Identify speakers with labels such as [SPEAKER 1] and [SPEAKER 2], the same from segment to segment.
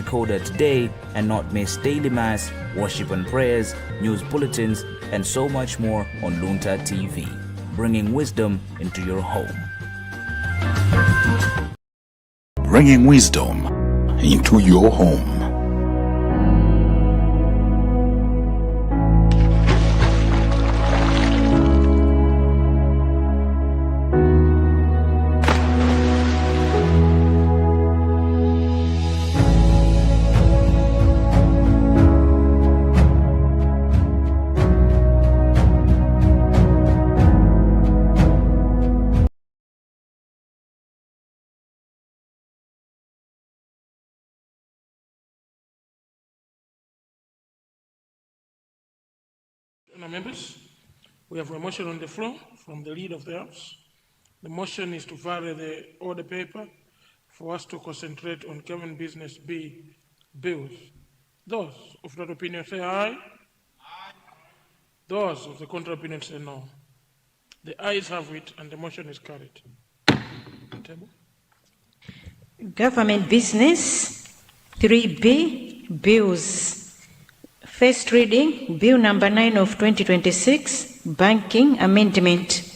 [SPEAKER 1] decoder today and not miss daily mass, worship and prayers, news bulletins, and so much more on Luntha TV, bringing wisdom into your home.
[SPEAKER 2] Bringing wisdom into your home.
[SPEAKER 3] Members, we have a motion on the floor from the leader of the House. The motion is to vary the order paper for us to concentrate on common business bills. Those of that opinion say aye. Aye. Those of the contrary opinion say no. The ayes have it and the motion is carried. Table.
[SPEAKER 4] Government business 3B bills. First reading, Bill number 9 of 2026, Banking Amendment.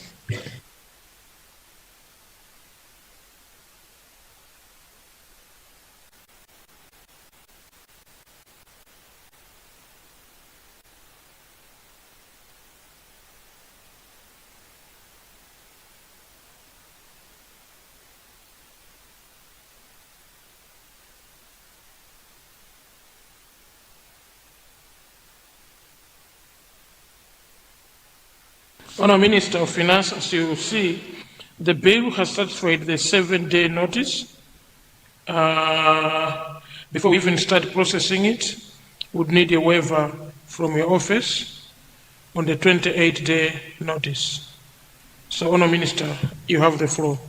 [SPEAKER 3] Honourable Minister of Finance, as you will see, the bill has satisfied the 7-day notice. Before we even start processing it, would need a waiver from your office on the 28-day notice. So, Honourable Minister, you have the floor.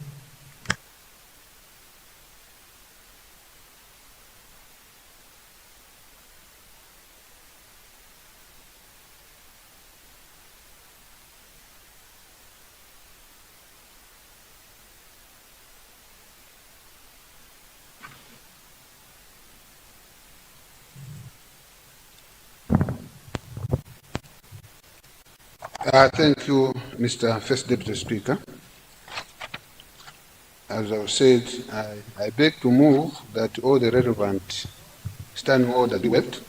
[SPEAKER 5] Thank you, Mr. First Deputy Speaker. As I've said, I beg to move that all the relevant standing orders be waived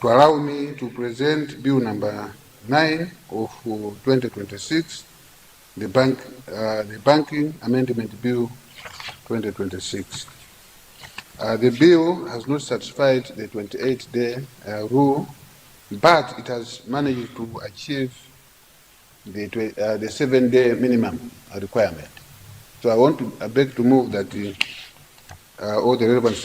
[SPEAKER 5] to allow me to present Bill number 9 of 2026, the Banking Amendment Bill 2026. The bill has not satisfied the 28-day rule, but it has managed to achieve the 7-day minimum requirement. So I beg to move that all the relevant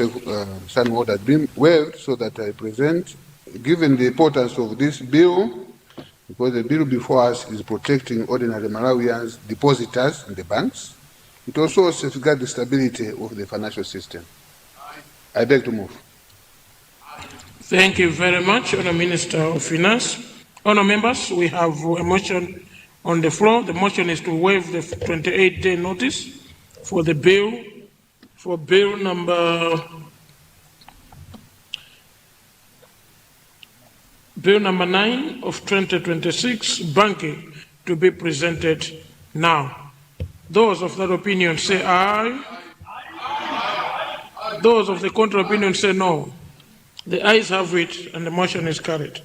[SPEAKER 5] standing orders be waived so that I present, given the importance of this bill, because the bill before us is protecting ordinary Malawians, depositors in the banks. It also safeguards the stability of the financial system. I beg to move.
[SPEAKER 3] Thank you very much, Honourable Minister of Finance. Honourable members, we have a motion on the floor. The motion is to waive the 28-day notice for the bill, for bill number 9 of 2026, banking, to be presented now. Those of that opinion say aye. Aye. Those of the contrary opinion say no. The ayes have it and the motion is carried.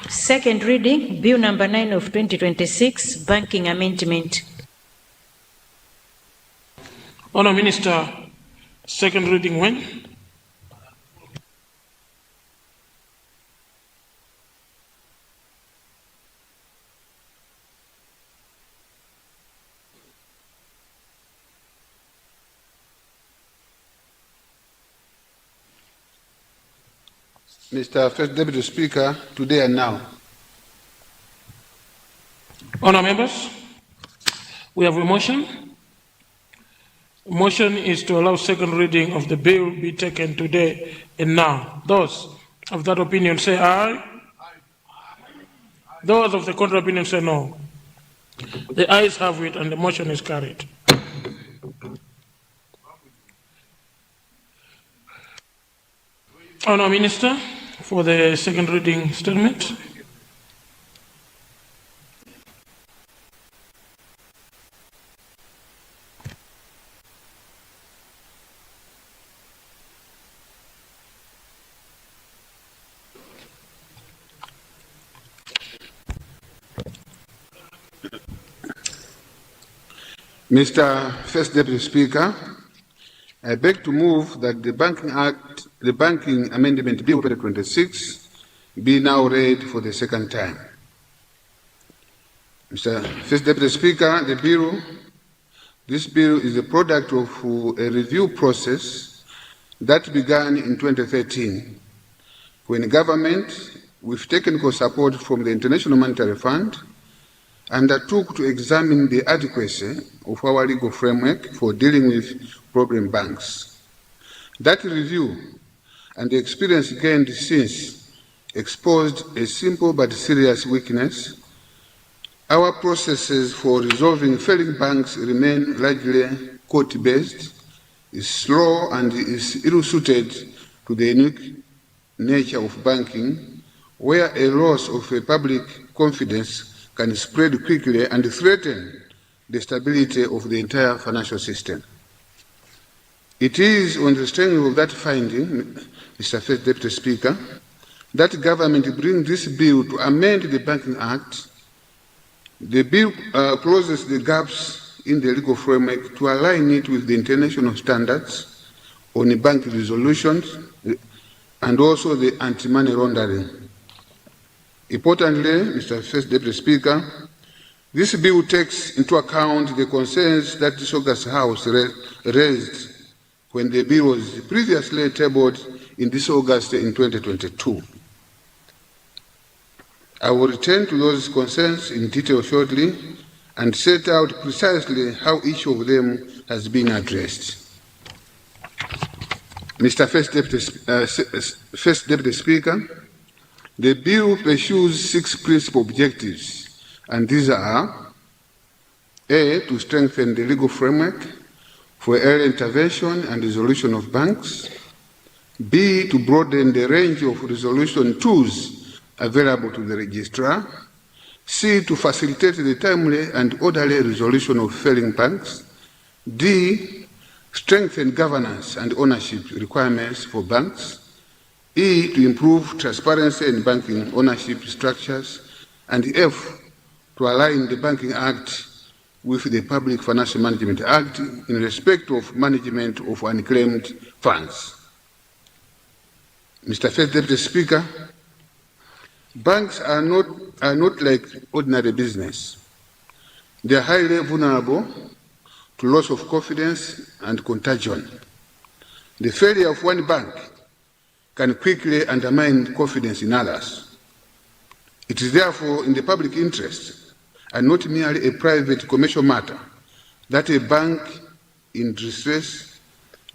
[SPEAKER 4] Second reading, Bill number 9 of 2026, Banking Amendment.
[SPEAKER 3] Honourable Minister, second reading when?
[SPEAKER 5] Mr. First Deputy Speaker, today and now.
[SPEAKER 3] Honourable members, we have a motion. Motion is to allow second reading of the bill be taken today and now. Those of that opinion say aye. Aye. Those of the contrary opinion say no. The ayes have it and the motion is carried. Honourable Minister, for the second reading statement.
[SPEAKER 5] Mr. First Deputy Speaker, I beg to move that the Banking Amendment Bill 2026 be now read for the second time. Mr. First Deputy Speaker, this bill is a product of a review process that began in 2013 when government, with technical support from the International Monetary Fund, undertook to examine the adequacy of our legal framework for dealing with problem banks. That review and the experience gained since exposed a simple but serious weakness. Our processes for resolving failing banks remain largely court-based, is slow, and is ill-suited to the unique nature of banking, where a loss of public confidence can spread quickly and threaten the stability of the entire financial system. It is on the strength of that finding, Mr. First Deputy Speaker, that government brings this bill to amend the Banking Act. The bill closes the gaps in the legal framework to align it with the international standards on bank resolutions and also the anti-money laundering. Importantly, Mr. First Deputy Speaker, this bill takes into account the concerns that this August House raised when the bill was previously tabled in this August in 2022. I will return to those concerns in detail shortly and set out precisely how each of them has been addressed. Mr. First Deputy Speaker, the bill pursues 6 principal objectives, and these are: A, to strengthen the legal framework for early intervention and resolution of banks; B, to broaden the range of resolution tools available to the registrar; C, to facilitate the timely and orderly resolution of failing banks; D, strengthen governance and ownership requirements for banks; E, to improve transparency in banking ownership structures; and F, to align the Banking Act with the Public Financial Management Act in respect of management of unclaimed funds. Mr. First Deputy Speaker, banks are not like ordinary business. They are highly vulnerable to loss of confidence and contagion. The failure of one bank can quickly undermine confidence in others. It is therefore in the public interest, and not merely a private commercial matter, that a bank in distress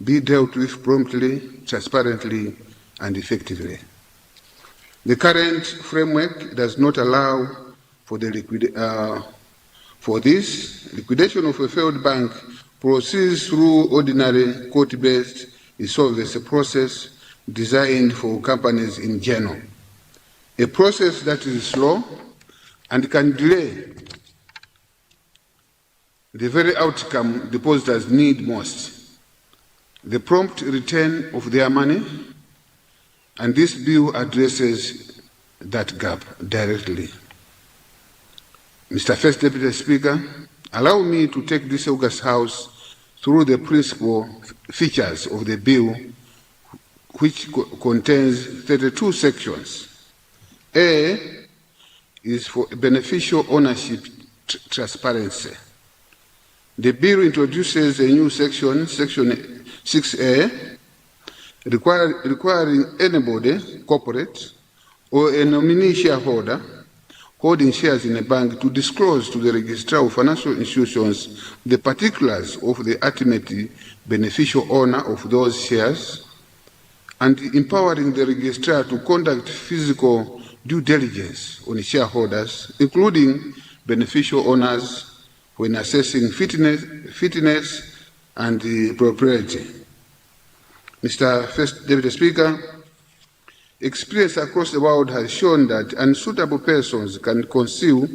[SPEAKER 5] be dealt with promptly, transparently, and effectively. The current framework does not allow for this. Liquidation of a failed bank proceeds through ordinary court-based insolvency process designed for companies in general, a process that is slow and can delay the very outcome depositors need most, the prompt return of their money, and this bill addresses that gap directly. Mr. First Deputy Speaker, allow me to take this August House through the principal features of the bill, which contains 32 sections. A is for beneficial ownership transparency. The bill introduces a new section, Section 6A, requiring anybody, corporate, or a nominee shareholder holding shares in a bank to disclose to the Registrar of Financial Institutions the particulars of the ultimate beneficial owner of those shares, and empowering the Registrar to conduct physical due diligence on shareholders, including beneficial owners, when assessing fitness and propriety. Mr. First Deputy Speaker, Experience across the world has shown that unsuitable persons can conceal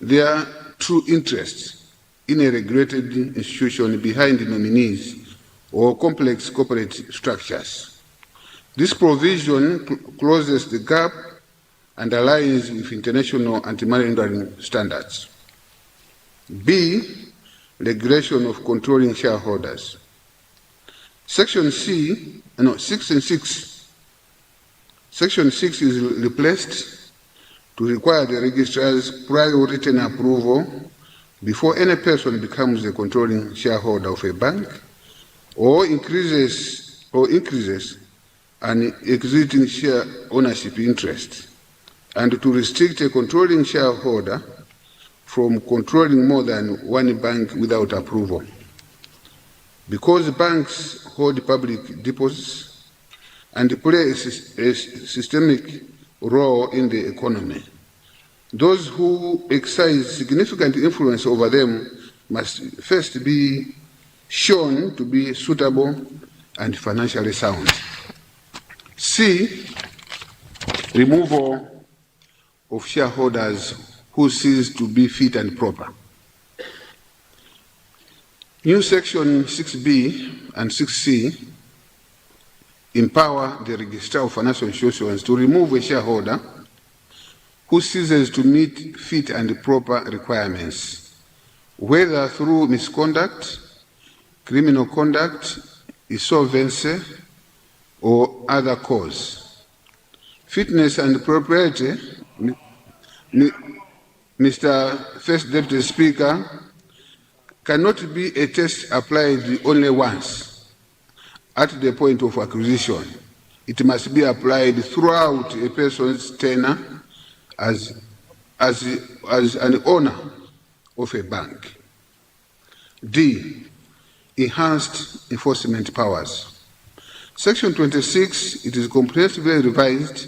[SPEAKER 5] their true interests in a regulated institution behind nominees or complex corporate structures. This provision closes the gap and aligns with international anti-money laundering standards. B, regulation of controlling shareholders. Section 6 and 6. Section 6 is replaced to require the registrar's prior written approval before any person becomes a controlling shareholder of a bank or increases an existing share ownership interest, and to restrict a controlling shareholder from controlling more than one bank without approval. Because banks hold public deposits and play a systemic role in the economy, those who exercise significant influence over them must first be shown to be suitable and financially sound. C, removal of shareholders who cease to be fit and proper. New section 6B and 6C empower the Registrar of Financial Institutions to remove a shareholder who ceases to meet fit and proper requirements, whether through misconduct, criminal conduct, insolvency, or other cause. Fitness and propriety, Mr. First Deputy Speaker, cannot be a test applied only once at the point of acquisition. It must be applied throughout a person's tenure as an owner of a bank. D, enhanced enforcement powers. Section 26, it is comprehensively revised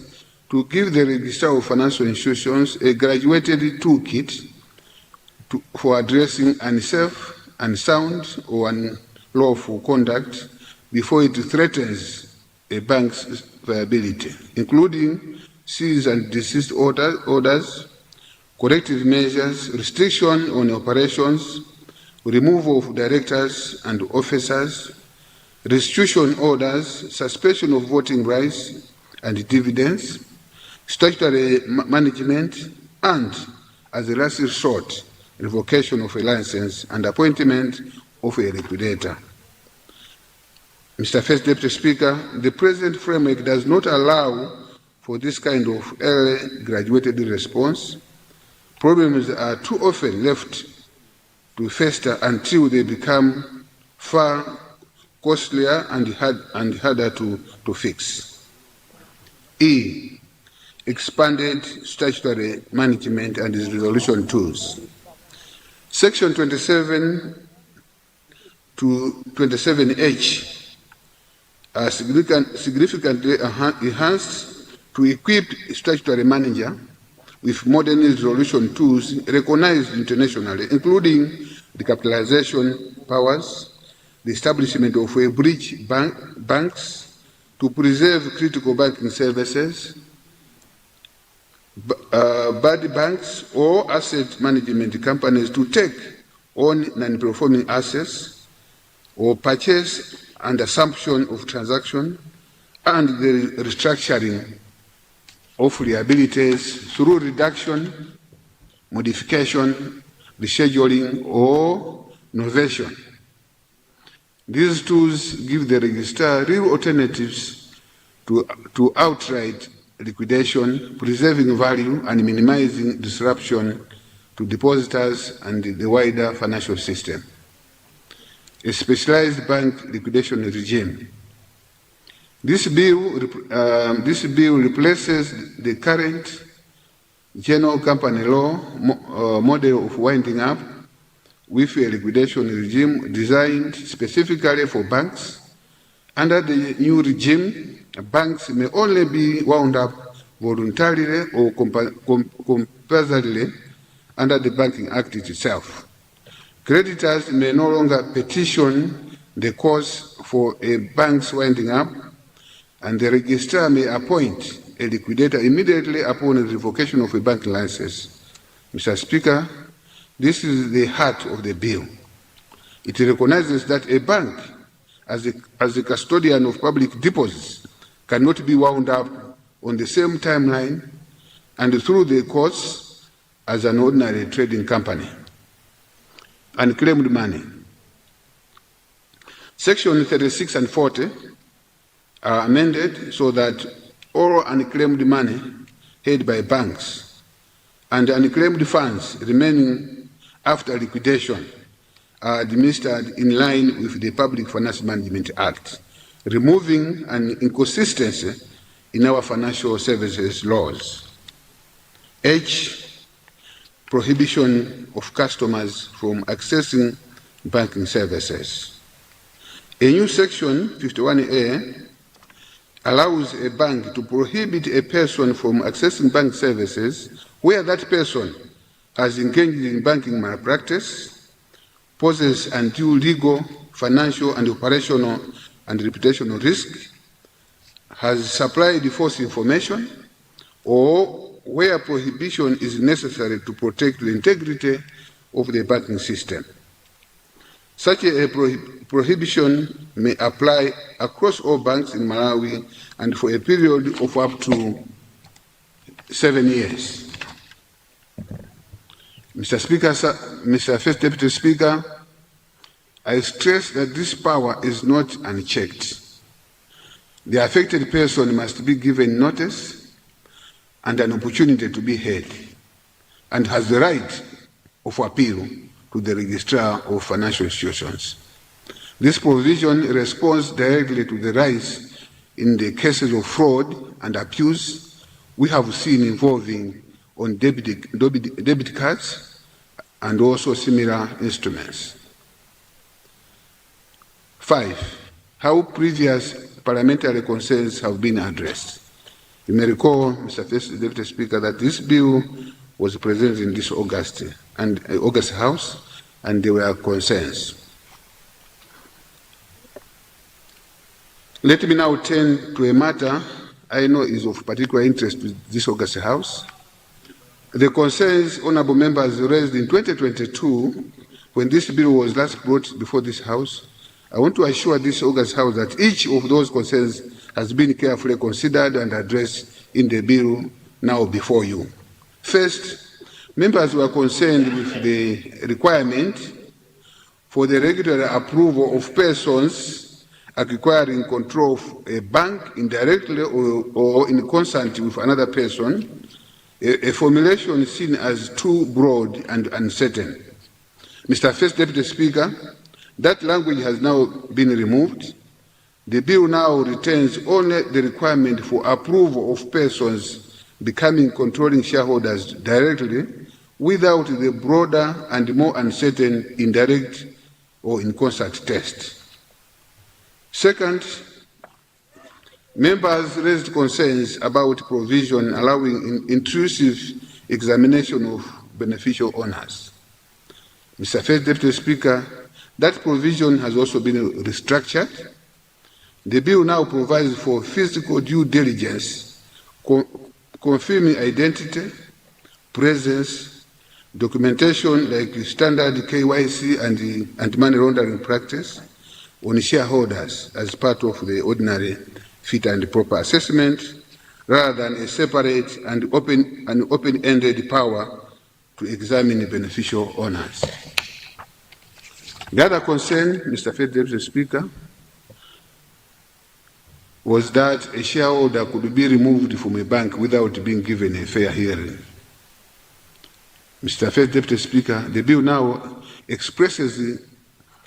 [SPEAKER 5] to give the Registrar of Financial Institutions a graduated toolkit for addressing unsafe, unsound, or unlawful conduct before it threatens a bank's viability, including cease and desist orders, corrective measures, restriction on operations, removal of directors and officers, restitution orders, suspension of voting rights and dividends, statutory management, and, as a last resort, revocation of a license and appointment of a liquidator. Mr. First Deputy Speaker, the present framework does not allow for this kind of early graduated response. Problems are too often left to fester until they become far costlier and harder to fix. E, expanded statutory management and resolution tools. Section 27 to 27H are significantly enhanced to equip statutory manager with modern resolution tools recognized internationally, including the capitalization powers, the establishment of a bridge banks to preserve critical banking services, bad banks or asset management companies to take on non-performing assets or purchase and assumption of transaction, and the restructuring of liabilities through reduction, modification, rescheduling, or novation. These tools give the registrar real alternatives to outright liquidation, preserving value and minimizing disruption to depositors and the wider financial system. A specialized bank liquidation regime. This bill replaces the current general company law model of winding up with a liquidation regime designed specifically for banks. Under the new regime, banks may only be wound up voluntarily or compulsorily under the Banking Act itself. Creditors may no longer petition the cause for a bank's winding up, and the registrar may appoint a liquidator immediately upon the revocation of a banking license. Mr. Speaker, this is the heart of the bill. It recognizes that a bank, as the custodian of public deposits, cannot be wound up on the same timeline and through the courts as an ordinary trading company. Unclaimed money. Section 36 and 40 are amended so that all unclaimed money held by banks and unclaimed funds remaining after liquidation are administered in line with the Public Finance Management Act, removing an inconsistency in our financial services laws. H, prohibition of customers from accessing banking services. A new section 51A allows a bank to prohibit a person from accessing bank services where that person has engaged in banking malpractice, poses undue legal, financial, and operational and reputational risk, has supplied false information, or where prohibition is necessary to protect the integrity of the banking system. Such a prohibition may apply across all banks in Malawi and for a period of up to 7 years. Mr. Speaker, Mr. First Deputy Speaker, I stress that this power is not unchecked. The affected person must be given notice and an opportunity to be heard, and has the right of appeal to the Registrar of Financial Institutions. This provision responds directly to the rise in the cases of fraud and abuse we have seen involving on debit cards and also similar instruments. 5. How previous parliamentary concerns have been addressed. You may recall, Mr. First Deputy Speaker, that this bill was presented in this August House, and there were concerns. Let me now turn to a matter I know is of particular interest to this August House. The concerns honourable members raised in 2022, when this bill was last brought before this House. I want to assure this August House that each of those concerns has been carefully considered and addressed in the bill now before you. First, members were concerned with the requirement for the regular approval of persons acquiring control of a bank indirectly or in concert with another person, a formulation seen as too broad and uncertain. Mr. First Deputy Speaker, that language has now been removed. The bill now retains only the requirement for approval of persons becoming controlling shareholders directly without the broader and more uncertain indirect or in concert test. Second, members raised concerns about provision allowing intrusive examination of beneficial owners. Mr. First Deputy Speaker, that provision has also been restructured. The bill now provides for physical due diligence, confirming identity, presence, documentation like standard KYC and anti-money laundering practice on shareholders as part of the ordinary fit and proper assessment, rather than a separate and open-ended power to examine beneficial owners. The other concern, Mr. First Deputy Speaker, was that a shareholder could be removed from a bank without being given a fair hearing. Mr. First Deputy Speaker, the bill now expressly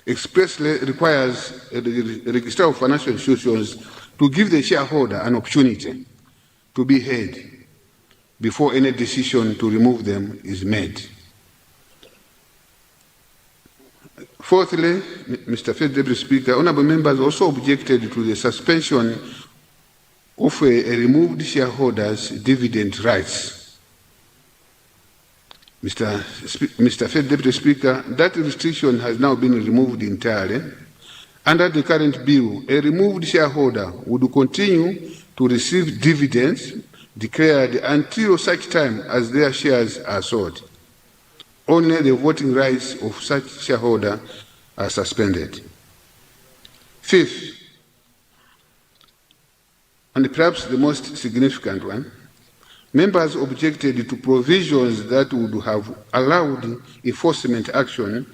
[SPEAKER 5] requires the Registrar of Financial Institutions to give the shareholder an opportunity to be heard before any decision to remove them is made. Fourthly, Mr. First Deputy Speaker, honourable members also objected to the suspension of a removed shareholder's dividend rights. Mr. First Deputy Speaker, that restriction has now been removed entirely, Under the current bill, a removed shareholder would continue to receive dividends declared until such time as their shares are sold. Only the voting rights of such shareholder are suspended. Fifth, and perhaps the most significant one, members objected to provisions that would have allowed enforcement action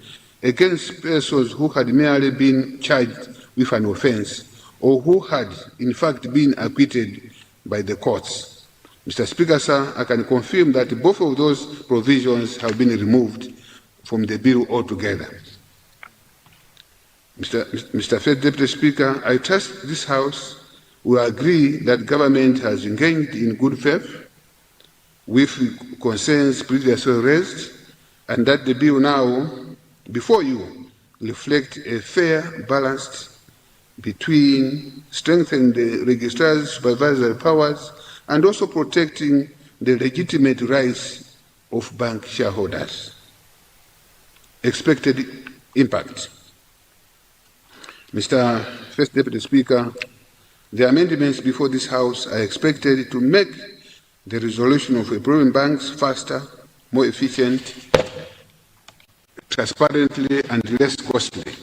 [SPEAKER 5] against persons who had merely been charged with an offense or who had in fact been acquitted by the courts. Mr. Speaker, sir, I can confirm that both of those provisions have been removed from the bill altogether. Mr. First Deputy Speaker, I trust this House will agree that government has engaged in good faith with concerns previously raised, and that the bill now before you reflects a fair balance between strengthening the registrar's supervisory powers and also protecting the legitimate rights of bank shareholders. Expected impact. Mr. First Deputy Speaker, the amendments before this House are expected to make the resolution of problem banks faster, more efficient, transparently, and less costly.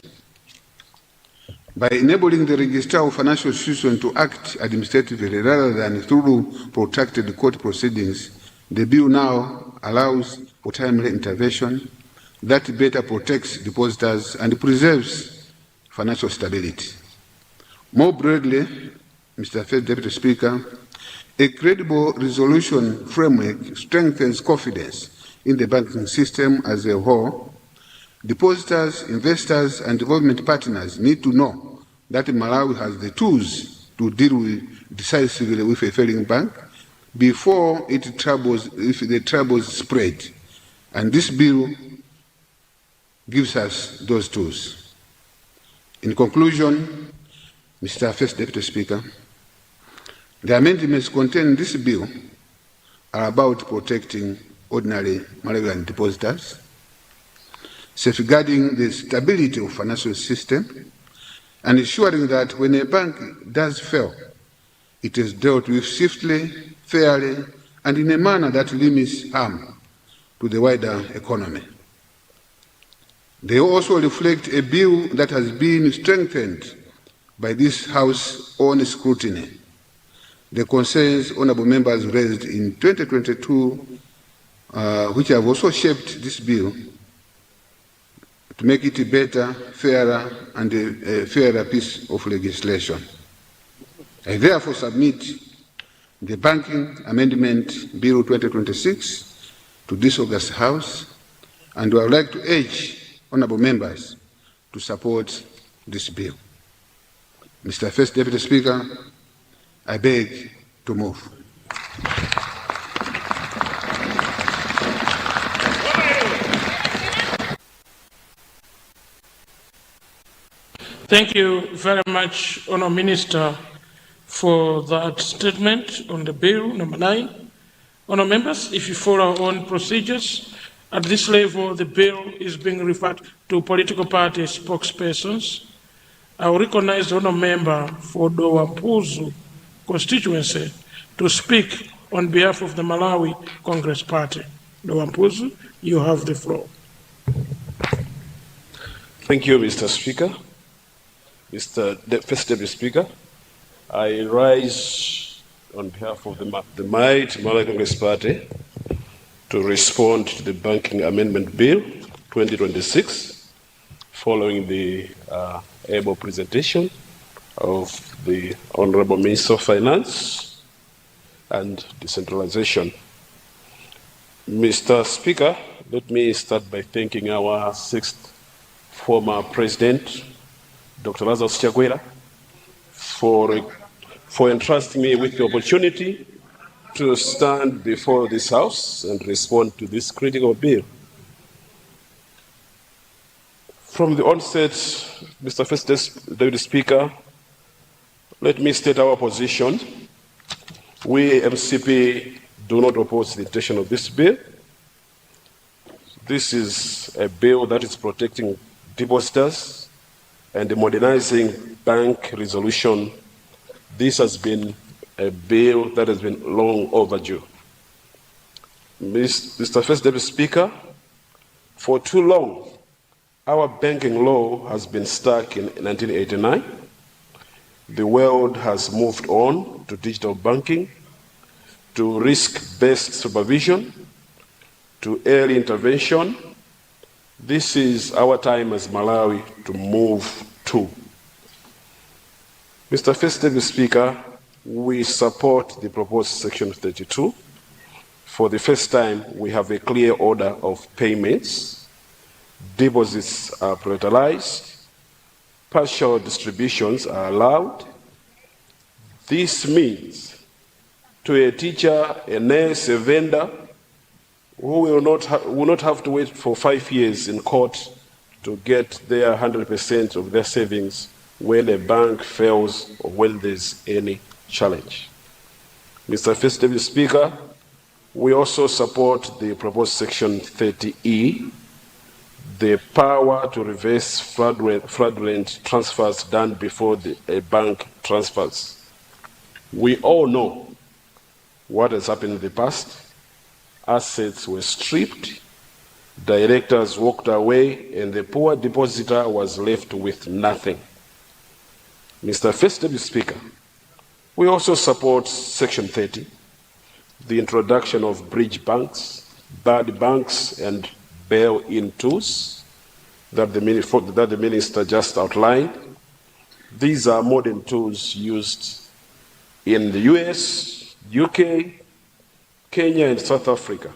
[SPEAKER 5] By enabling the Registrar of Financial Institutions to act administratively rather than through protracted court proceedings, the bill now allows for timely intervention that better protects depositors and preserves financial stability. More broadly, Mr. First Deputy Speaker, a credible resolution framework strengthens confidence in the banking system as a whole. Depositors, investors, and development partners need to know that Malawi has the tools to deal decisively with a failing bank before if the troubles spread. And this bill gives us those tools. In conclusion, Mr. First Deputy Speaker, the amendments contained in this bill are about protecting ordinary Malawian depositors, safeguarding the stability of the financial system, and ensuring that when a bank does fail, it is dealt with swiftly, fairly, and in a manner that limits harm to the wider economy. They also reflect a bill that has been strengthened by this House on scrutiny. The concerns honourable members raised in 2022, which have also shaped this bill, to make it a better, fairer, and a fairer piece of legislation. I therefore submit the Banking Amendment Bill 2026 to this August House, and I would like to urge honourable members to support this bill. Mr. First Deputy Speaker, I beg to move.
[SPEAKER 3] Thank you very much, Honourable Minister, for that statement on the bill number 9. Honourable members, if you follow our own procedures, at this level the bill is being referred to political party spokespersons. I will recognize the honourable member for Dowampuzu constituency to speak on behalf of the Malawi Congress Party. Dowampuzu, you have the floor.
[SPEAKER 6] Thank you, Mr. Speaker. Mr. First Deputy Speaker, I rise on behalf of the mighty Malawi Congress Party to respond to the Banking Amendment Bill 2026, following the able presentation of the Honourable Minister of Finance and Decentralization. Mr. Speaker, let me start by thanking our 6th former President, Dr. Lazarus Chakwera, for entrusting me with the opportunity to stand before this House and respond to this critical bill. From the onset, Mr. First Deputy Speaker, let me state our position. We, MCP, do not oppose the intention of this bill. This is a bill that is protecting depositors, and modernizing bank resolution, this has been a bill that has been long overdue. Mr. First Deputy Speaker, for too long, our banking law has been stuck in 1989. The world has moved on to digital banking, to risk-based supervision, to early intervention. This is our time as Malawi to move to. Mr. First Deputy Speaker, we support the proposed Section 32. For the first time, we have a clear order of payments. Deposits are prioritized. Partial distributions are allowed. This means to a teacher, a nurse, a vendor, who will not have to wait for 5 years in court to get their 100% of their savings when a bank fails or when there's any challenge. Mr. First Deputy Speaker, we also support the proposed Section 30E, the power to reverse fraudulent transfers done before a bank transfers. We all know what has happened in the past. Assets were stripped, directors walked away, and the poor depositor was left with nothing. Mr. First Deputy Speaker, we also support Section 30, the introduction of bridge banks, bad banks, and bail-in tools that the Minister just outlined. These are modern tools used in the US, UK, Kenya, and South Africa.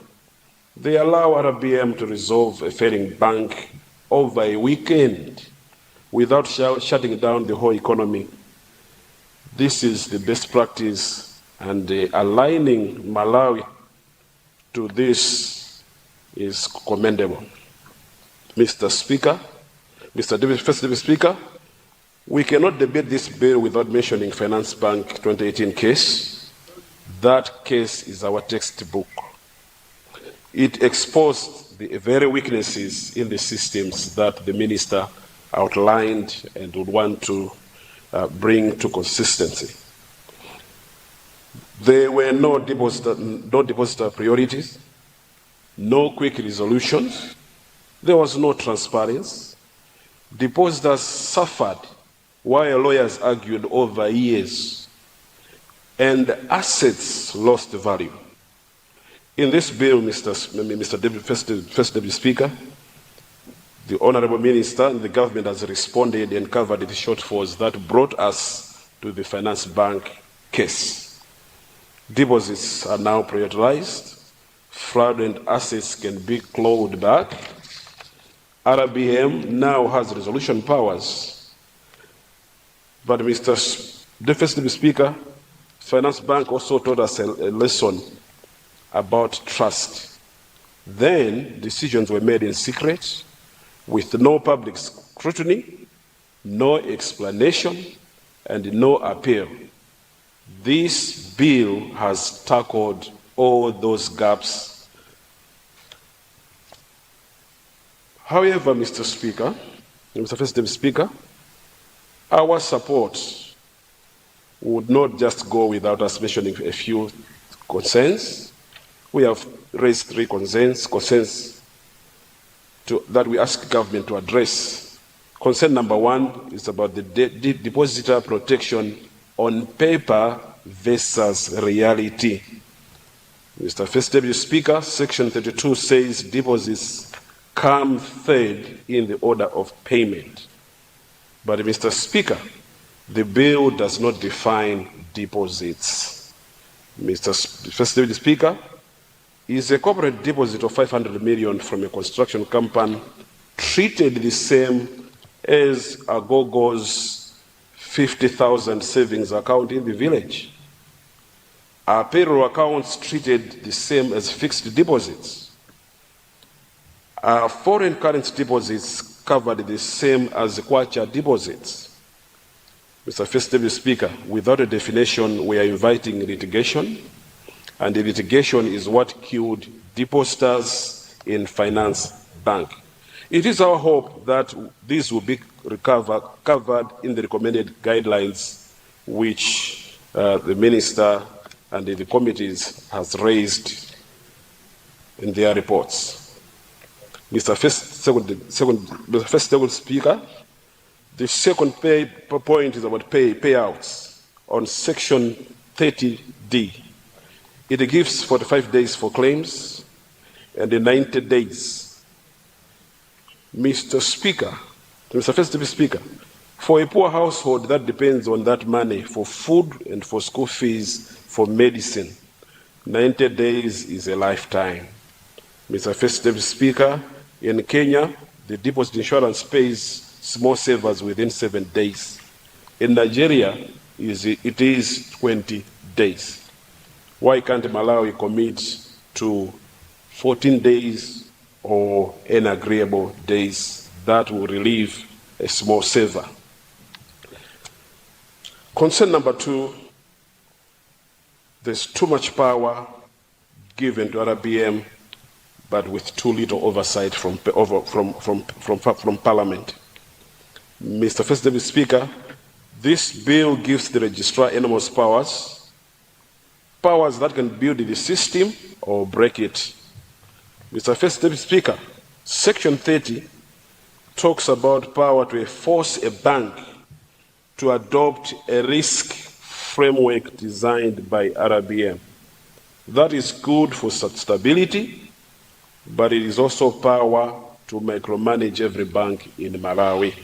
[SPEAKER 6] They allow RBM to resolve a failing bank over a weekend without shutting down the whole economy. This is the best practice, and aligning Malawi to this is commendable. Mr. Speaker, Mr. First Deputy Speaker, we cannot debate this bill without mentioning Finance Bank 2018 case. That case is our textbook. It exposed the very weaknesses in the systems that the minister outlined and would want to bring to consistency. There were no depositor priorities, no quick resolutions, there was no transparency. Depositors suffered while lawyers argued over years, and assets lost value. In this bill, First Deputy Speaker, the Honourable Minister and the government has responded and covered the shortfalls that brought us to the Finance Bank case. Deposits are now prioritized, fraudulent assets can be clawed back, RBM now has resolution powers. But Mr. First Deputy Speaker, Finance Bank also taught us a lesson about trust. Then decisions were made in secret, with no public scrutiny, no explanation, and no appeal. This bill has tackled all those gaps. However, Mr. First Deputy Speaker, our support would not just go without us mentioning a few concerns. We have raised 3 concerns that we ask government to address. Concern number 1 is about the depositor protection on paper versus reality. Mr. First Deputy Speaker, Section 32 says deposits come third in the order of payment. But Mr. Speaker, the bill does not define deposits. Mr. First Deputy Speaker, is a corporate deposit of 500 million from a construction company treated the same as Agogo's 50,000 savings account in the village? Are payroll accounts treated the same as fixed deposits? Are foreign currency deposits covered the same as Kwacha deposits? Mr. First Deputy Speaker, without a definition, we are inviting litigation, and the litigation is what killed depositors in Finance Bank. It is our hope that this will be covered in the recommended guidelines which the Minister and the committees has raised in their reports. Mr. First Speaker, the second point is about payouts on Section 30D. It gives 45 days for claims and 90 days. Mr. First Speaker, for a poor household that depends on that money for food and for school fees, for medicine, 90 days is a lifetime. Mr. First Speaker, in Kenya, the deposit insurance pays small savers within 7 days. In Nigeria, it is 20 days. Why can't Malawi commit to 14 days or inagreeable days that will relieve a small saver? Concern number 2, there's too much power given to RBM, but with too little oversight from Parliament. Mr. First Speaker, this bill gives the registrar enormous powers that can build the system or break it. Mr. First Speaker, Section 30 talks about power to force a bank to adopt a risk framework designed by RBM. That is good for stability, but it is also power to micromanage every bank in Malawi.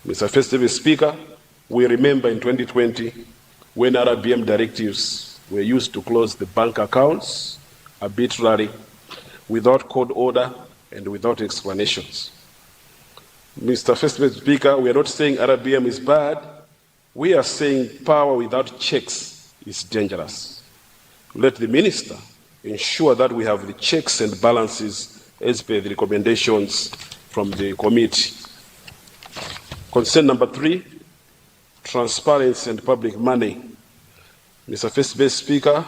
[SPEAKER 6] Mr. First Speaker, we remember in 2020 when RBM directives were used to close the bank accounts arbitrarily, without court order and without explanations. Mr. First Speaker, we are not saying RBM is bad. We are saying power without checks is dangerous. Let the Minister ensure that we have the checks and balances as per the recommendations from the committee. Concern number 3, transparency and public money. Mr. First Speaker,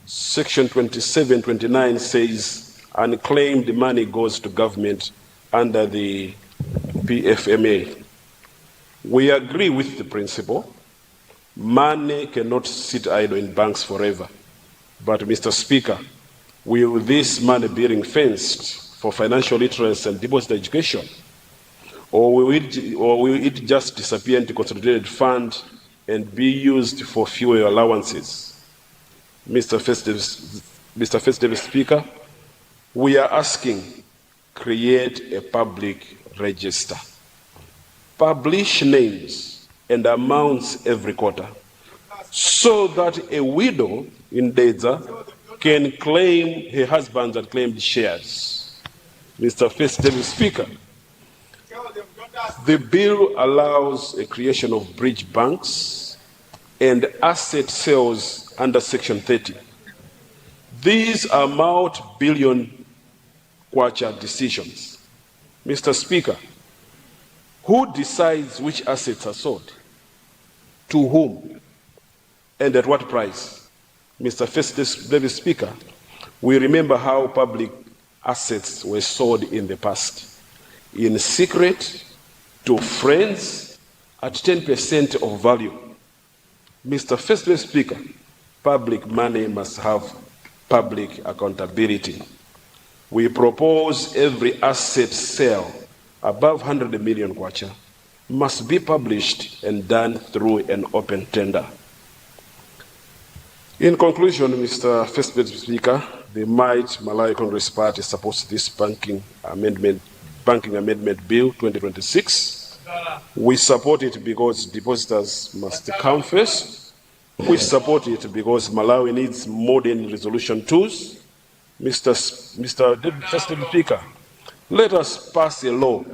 [SPEAKER 6] Section 2729 says unclaimed money goes to government under the PFMA. We agree with the principle. Money cannot sit idle in banks forever. But, Mr. Speaker, will this money be ring-fenced for financial literacy and deposit education? Or will it just disappear into consolidated fund and be used for fuel allowances? Mr. First Speaker, we are asking, create a public register. Publish names and amounts every quarter so that a widow in Dedza can claim her husband's unclaimed shares. Mr. First Speaker, the bill allows a creation of bridge banks and asset sales under Section 30. These are multi-billion kwacha decisions. Mr. Speaker, who decides which assets are sold? To whom? And at what price? Mr. First Speaker, we remember how public assets were sold in the past. In secret, to friends, at 10% of value. Mr. First Speaker, public money must have public accountability. We propose every asset sale above 100 million kwacha must be published and done through an open tender. In conclusion, Mr. First Speaker, the Might Malawi Congress Party supports this Banking Amendment Bill 2026. We support it because depositors must come first. We support it because Malawi needs modern resolution tools. Mr. First Speaker, let us pass a law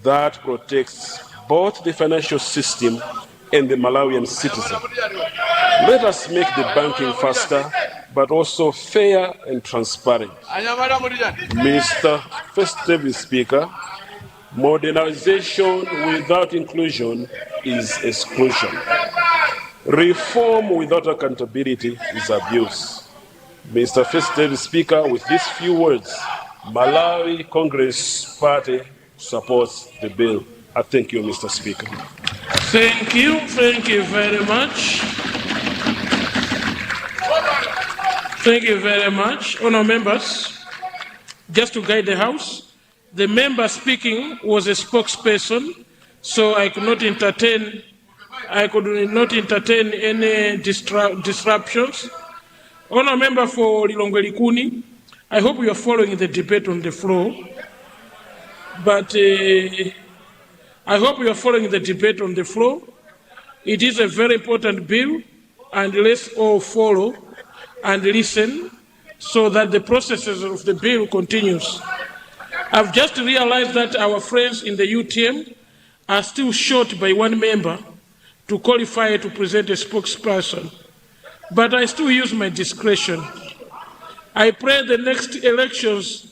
[SPEAKER 6] that protects both the financial system and the Malawian citizen. Let us make the banking faster, but also fair and transparent. Mr. First Speaker, modernization without inclusion is exclusion. Reform without accountability is abuse. Mr. First Speaker, with these few words, Malawi Congress Party supports the bill. I thank you, Mr. Speaker.
[SPEAKER 3] Thank you very much. Thank you very much. Honourable members, just to guide the House, the member speaking was a spokesperson, so I could not entertain any disruptions. Honourable member for Lilongwe Likuni, I hope you are following the debate on the floor, but I hope you are following the debate on the floor. It is a very important bill, and let's all follow and listen so that the processes of the bill continues. I've just realized that our friends in the UTM are still short by one member to qualify to present a spokesperson, but I still use my discretion. I pray the next elections,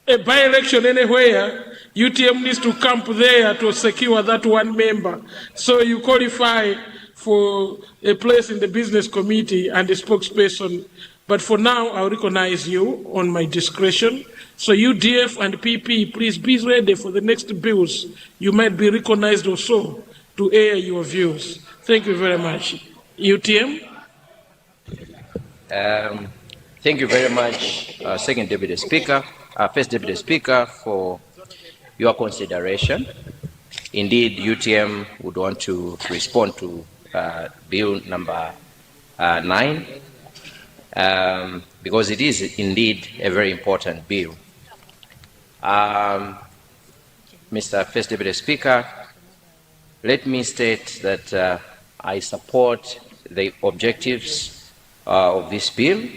[SPEAKER 3] a by-election anywhere, UTM needs to camp there to secure that one member. So you qualify for a place in the business committee and a spokesperson. But for now, I'll recognize you on my discretion. So UDF and PP, please be ready for the next bills. You might be recognized also to air your views. Thank you very much. UTM?
[SPEAKER 7] Thank you very much, Second Deputy Speaker, First Deputy Speaker, for your consideration. Indeed, UTM would want to respond to Bill number 9, because it is indeed a very important bill. Mr. First Deputy Speaker, let me state that I support the objectives of this bill,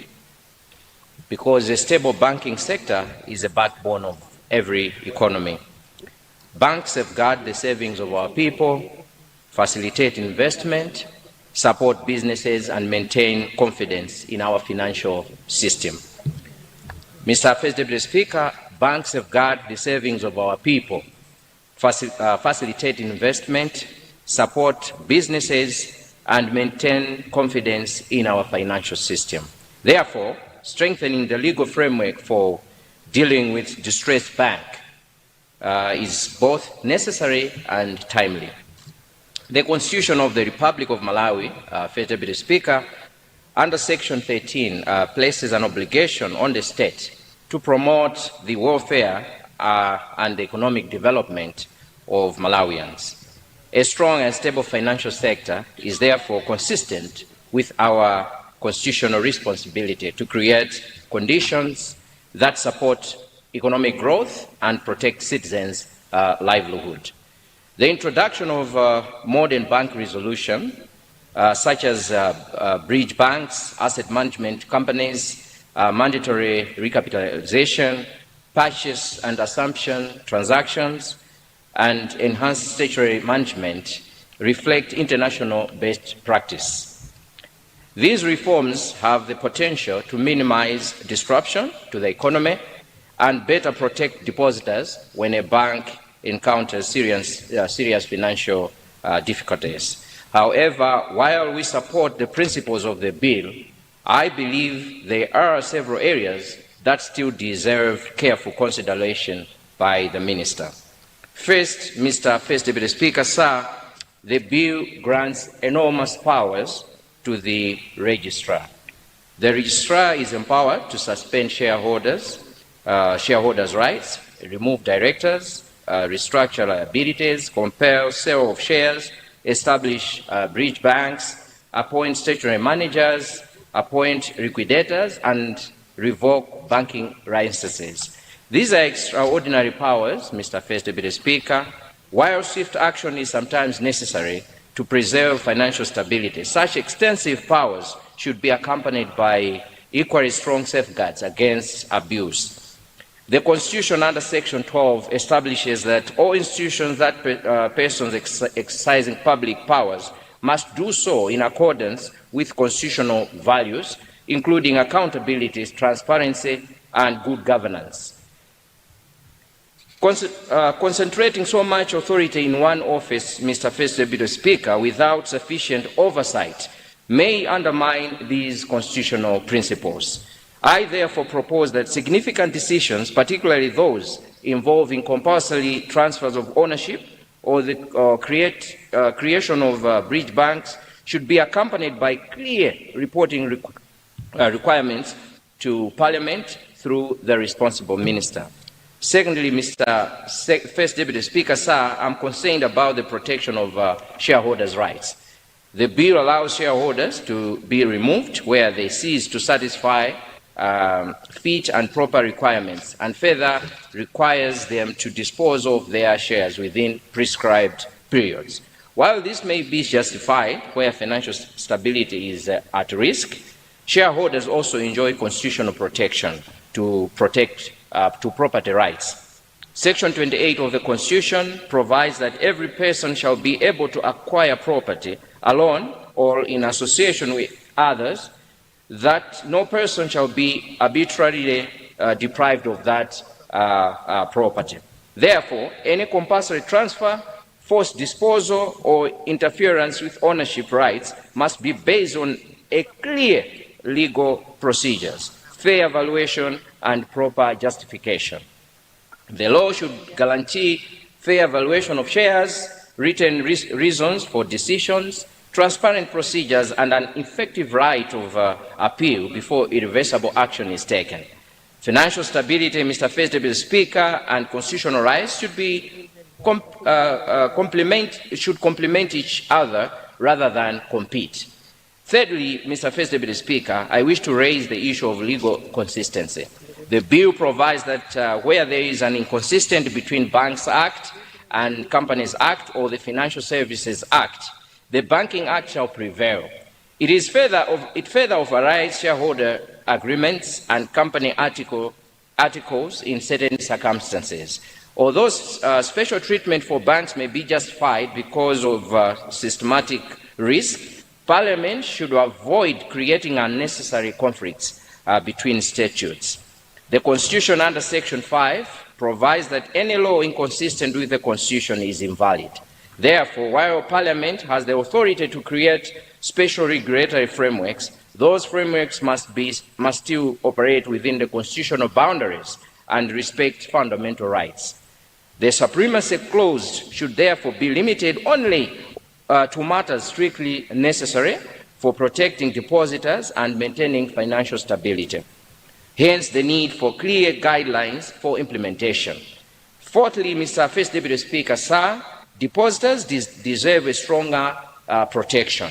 [SPEAKER 7] because a stable banking sector is a backbone of every economy. Banks safeguard the savings of our people, facilitate investment, support businesses, and maintain confidence in our financial system. Mr. First Deputy Speaker, banks safeguard the savings of our people, facilitate investment, support businesses, and maintain confidence in our financial system. Therefore, strengthening the legal framework for dealing with distressed banks is both necessary and timely. The Constitution of the Republic of Malawi, First Deputy Speaker, under Section 13, places an obligation on the state to promote the welfare and economic development of Malawians. A strong and stable financial sector is therefore consistent with our constitutional responsibility to create conditions that support economic growth and protect citizens' livelihood. The introduction of modern bank resolution, such as bridge banks, asset management companies, mandatory recapitalization, purchase and assumption transactions, and enhanced statutory management reflect international best practice. These reforms have the potential to minimize disruption to the economy and better protect depositors when a bank encounters serious financial difficulties. However, while we support the principles of the bill, I believe there are several areas that still deserve careful consideration by the Minister. First, Mr. First Deputy Speaker, sir, the bill grants enormous powers to the registrar. The registrar is empowered to suspend shareholders' rights, remove directors, restructure liabilities, compel sale of shares, establish bridge banks, appoint statutory managers, appoint liquidators, and revoke banking licenses. These are extraordinary powers, Mr. First Deputy Speaker. While swift action is sometimes necessary to preserve financial stability, such extensive powers should be accompanied by equally strong safeguards against abuse. The Constitution under Section 12 establishes that all institutions that persons exercising public powers must do so in accordance with constitutional values, including accountability, transparency, and good governance. Concentrating so much authority in one office, Mr. First Deputy Speaker, without sufficient oversight may undermine these constitutional principles. I therefore propose that significant decisions, particularly those involving compulsory transfers of ownership or the creation of bridge banks, should be accompanied by clear reporting requirements to Parliament through the responsible minister. Secondly, Mr. First Deputy Speaker, sir, I'm concerned about the protection of shareholders' rights. The bill allows shareholders to be removed where they cease to satisfy fit and proper requirements, and further requires them to dispose of their shares within prescribed periods. While this may be justified where financial stability is at risk, shareholders also enjoy constitutional protection to protect property rights. Section 28 of the Constitution provides that every person shall be able to acquire property alone or in association with others, that no person shall be arbitrarily deprived of that property. Therefore, any compulsory transfer, forced disposal, or interference with ownership rights must be based on a clear legal procedures, fair evaluation, and proper justification. The law should guarantee fair evaluation of shares, written reasons for decisions, transparent procedures, and an effective right of appeal before irreversible action is taken. Financial stability, Mr. First Deputy Speaker, and constitutional rights should be complement each other rather than compete. Thirdly, Mr. First Deputy Speaker, I wish to raise the issue of legal consistency. The bill provides that where there is an inconsistency between Banks Act and Companies Act or the Financial Services Act, the Banking Act shall prevail. It further overrides shareholder agreements and company articles in certain circumstances. Although special treatment for banks may be justified because of systematic risk, Parliament should avoid creating unnecessary conflicts between statutes. The Constitution under Section 5 provides that any law inconsistent with the Constitution is invalid. Therefore, while Parliament has the authority to create special regulatory frameworks, those frameworks must still operate within the constitutional boundaries and respect fundamental rights. The supremacy clause should therefore be limited only to matters strictly necessary for protecting depositors and maintaining financial stability. Hence, the need for clear guidelines for implementation. Fourthly, Mr. First Deputy Speaker, sir, depositors deserve a stronger protection.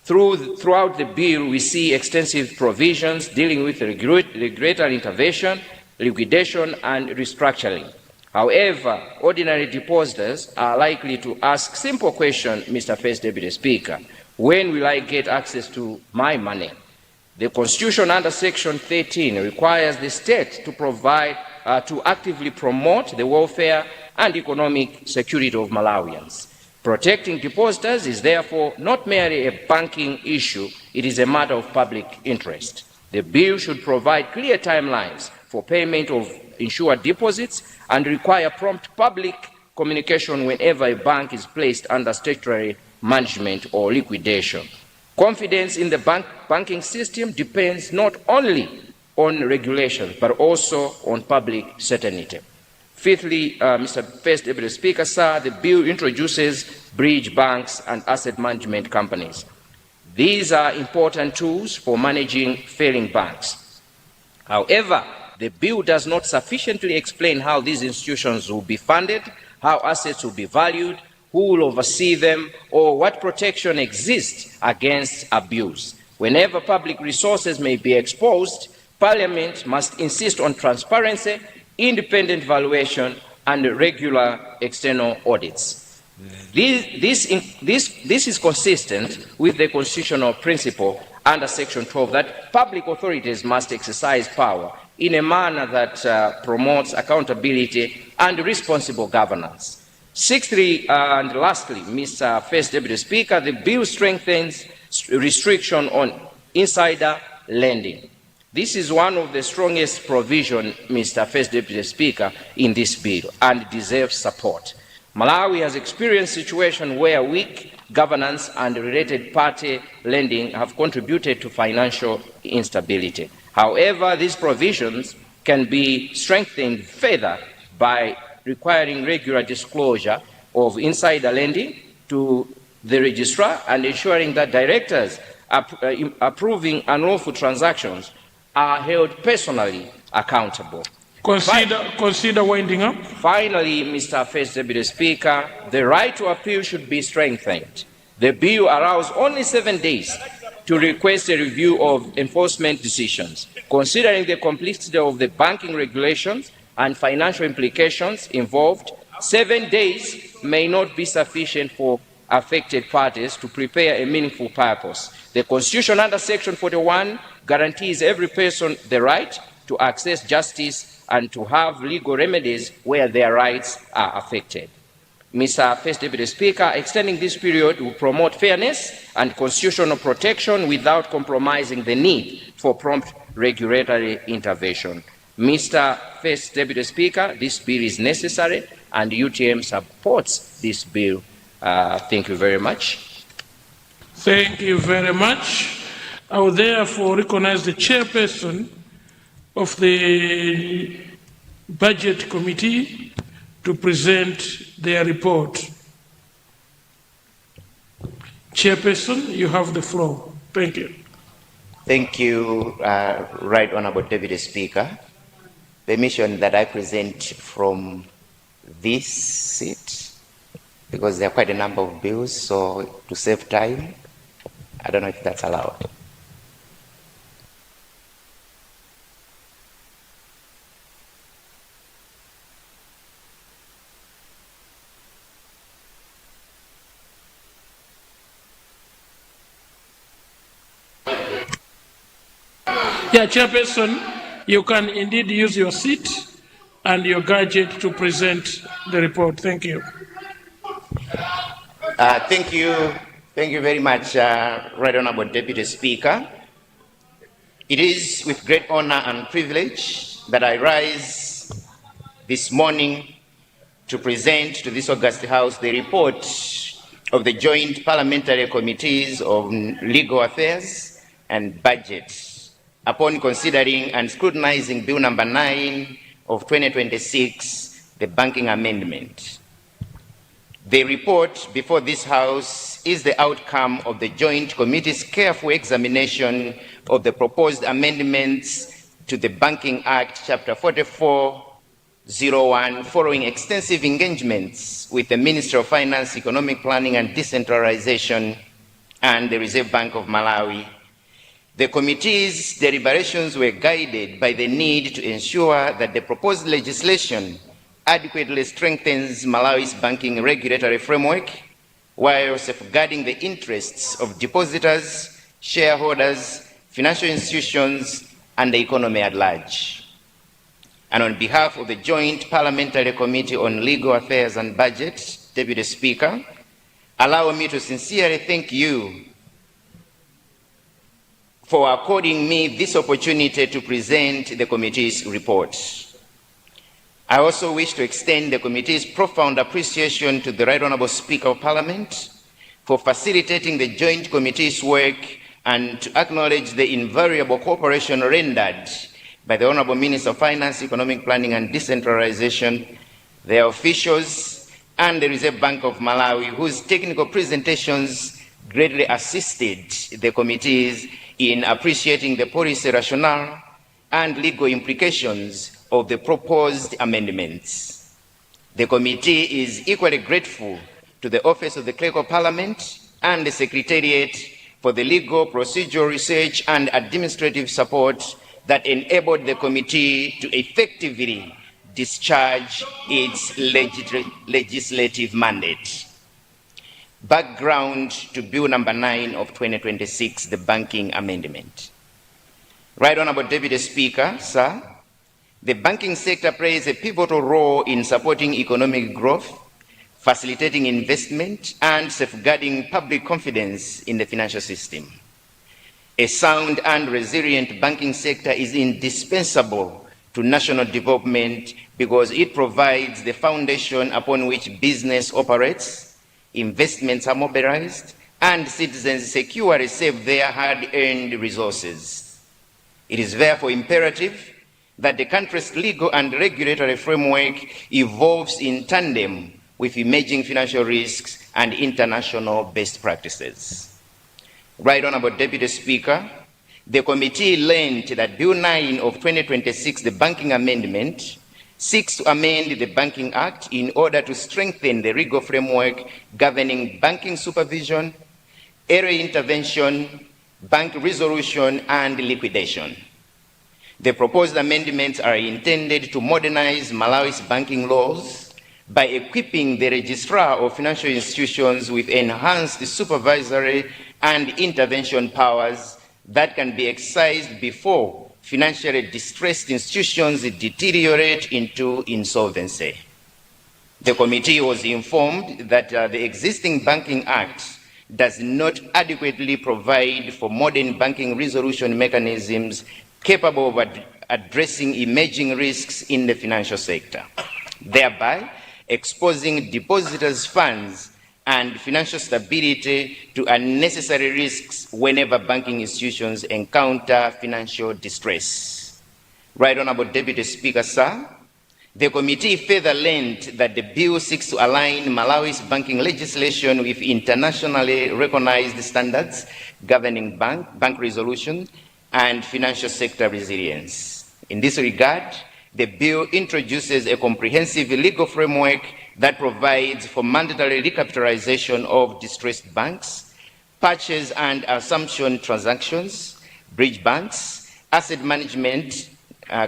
[SPEAKER 7] Throughout the bill, we see extensive provisions dealing with regulatory intervention, liquidation, and restructuring. However, ordinary depositors are likely to ask simple question, Mr. First Deputy Speaker, when will I get access to my money? The Constitution under Section 13 requires the state to provide, to actively promote the welfare and economic security of Malawians. Protecting depositors is therefore not merely a banking issue, it is a matter of public interest. The bill should provide clear timelines for payment of insured deposits and require prompt public communication whenever a bank is placed under statutory management or liquidation. Confidence in the banking system depends not only on regulation but also on public certainty. Fifthly, Mr. First Deputy Speaker, sir, the bill introduces bridge banks and asset management companies. These are important tools for managing failing banks. However, the bill does not sufficiently explain how these institutions will be funded, how assets will be valued, who will oversee them, or what protection exists against abuse. Whenever public resources may be exposed, Parliament must insist on transparency, independent valuation, and regular external audits. This is consistent with the constitutional principle under Section 12 that public authorities must exercise power in a manner that promotes accountability and responsible governance. Sixthly and lastly, Mr. First Deputy Speaker, the bill strengthens restriction on insider lending. This is one of the strongest provisions, Mr. First Deputy Speaker, in this bill and deserves support. Malawi has experienced a situation where weak governance and related party lending have contributed to financial instability. However, these provisions can be strengthened further by requiring regular disclosure of insider lending to the registrar and ensuring that directors approving unlawful transactions are held personally accountable.
[SPEAKER 3] Consider winding up.
[SPEAKER 7] Finally, Mr. First Deputy Speaker, the right to appeal should be strengthened. The bill allows only 7 days to request a review of enforcement decisions. Considering the complexity of the banking regulations and financial implications involved, 7 days may not be sufficient for affected parties to prepare a meaningful purpose. The Constitution under Section 41 guarantees every person the right to access justice and to have legal remedies where their rights are affected. Mr. First Deputy Speaker, extending this period will promote fairness and constitutional protection without compromising the need for prompt regulatory intervention. Mr. First Deputy Speaker, this bill is necessary and UTM supports this bill. Thank you very much.
[SPEAKER 3] Thank you very much. I will therefore recognize the chairperson of the Budget Committee to present their report. Chairperson, you have the floor. Thank you.
[SPEAKER 8] Thank you, Right Honorable Deputy Speaker. Permission that I present from this seat, because there are quite a number of bills, so to save time, I don't know if that's allowed.
[SPEAKER 3] Yeah, Chairperson, you can indeed use your seat and your gadget to present the report. Thank you.
[SPEAKER 8] Thank you very much, Right Honorable Deputy Speaker. It is with great honor and privilege that I rise this morning to present to this August House the report of the Joint Parliamentary Committees of Legal Affairs and Budget upon considering and scrutinizing Bill number 9 of 2026, the Banking Amendment. The report before this House is the outcome of the Joint Committee's careful examination of the proposed amendments to the Banking Act, Chapter 4401, following extensive engagements with the Ministry of Finance, Economic Planning and Decentralization and the Reserve Bank of Malawi. The committee's deliberations were guided by the need to ensure that the proposed legislation adequately strengthens Malawi's banking regulatory framework while safeguarding the interests of depositors, shareholders, financial institutions, and the economy at large. And on behalf of the Joint Parliamentary Committee on Legal Affairs and Budget, Deputy Speaker, allow me to sincerely thank you for according me this opportunity to present the committee's report. I also wish to extend the committee's profound appreciation to the Right Honorable Speaker of Parliament for facilitating the joint committee's work and to acknowledge the invariable cooperation rendered by the Honorable Minister of Finance, Economic Planning and Decentralization, their officials, and the Reserve Bank of Malawi, whose technical presentations greatly assisted the committees in appreciating the policy rationale and legal implications of the proposed amendments. The committee is equally grateful to the Office of the Clerk of Parliament and the Secretariat for the legal, procedural research and administrative support that enabled the committee to effectively discharge its legislative mandate. Background to Bill number 9 of 2026, the Banking Amendment. Right Honorable Deputy Speaker, sir, the banking sector plays a pivotal role in supporting economic growth, facilitating investment, and safeguarding public confidence in the financial system. A sound and resilient banking sector is indispensable to national development because it provides the foundation upon which business operates, investments are mobilized, and citizens securely save their hard-earned resources. It is therefore imperative that the country's legal and regulatory framework evolves in tandem with emerging financial risks and international best practices. Right Honorable Deputy Speaker, the committee learned that Bill 9 of 2026, the Banking Amendment, seeks to amend the Banking Act in order to strengthen the legal framework governing banking supervision, early intervention, bank resolution, and liquidation. The proposed amendments are intended to modernize Malawi's banking laws by equipping the Registrar of Financial Institutions with enhanced supervisory and intervention powers that can be exercised before financially distressed institutions deteriorate into insolvency. The committee was informed that the existing Banking Act does not adequately provide for modern banking resolution mechanisms capable of addressing emerging risks in the financial sector, thereby exposing depositors' funds and financial stability to unnecessary risks whenever banking institutions encounter financial distress. Right Honorable Deputy Speaker, sir, the committee further learned that the bill seeks to align Malawi's banking legislation with internationally recognized standards governing bank resolution and financial sector resilience. In this regard, the bill introduces a comprehensive legal framework that provides for mandatory recapitalization of distressed banks, purchase and assumption transactions, bridge banks, asset management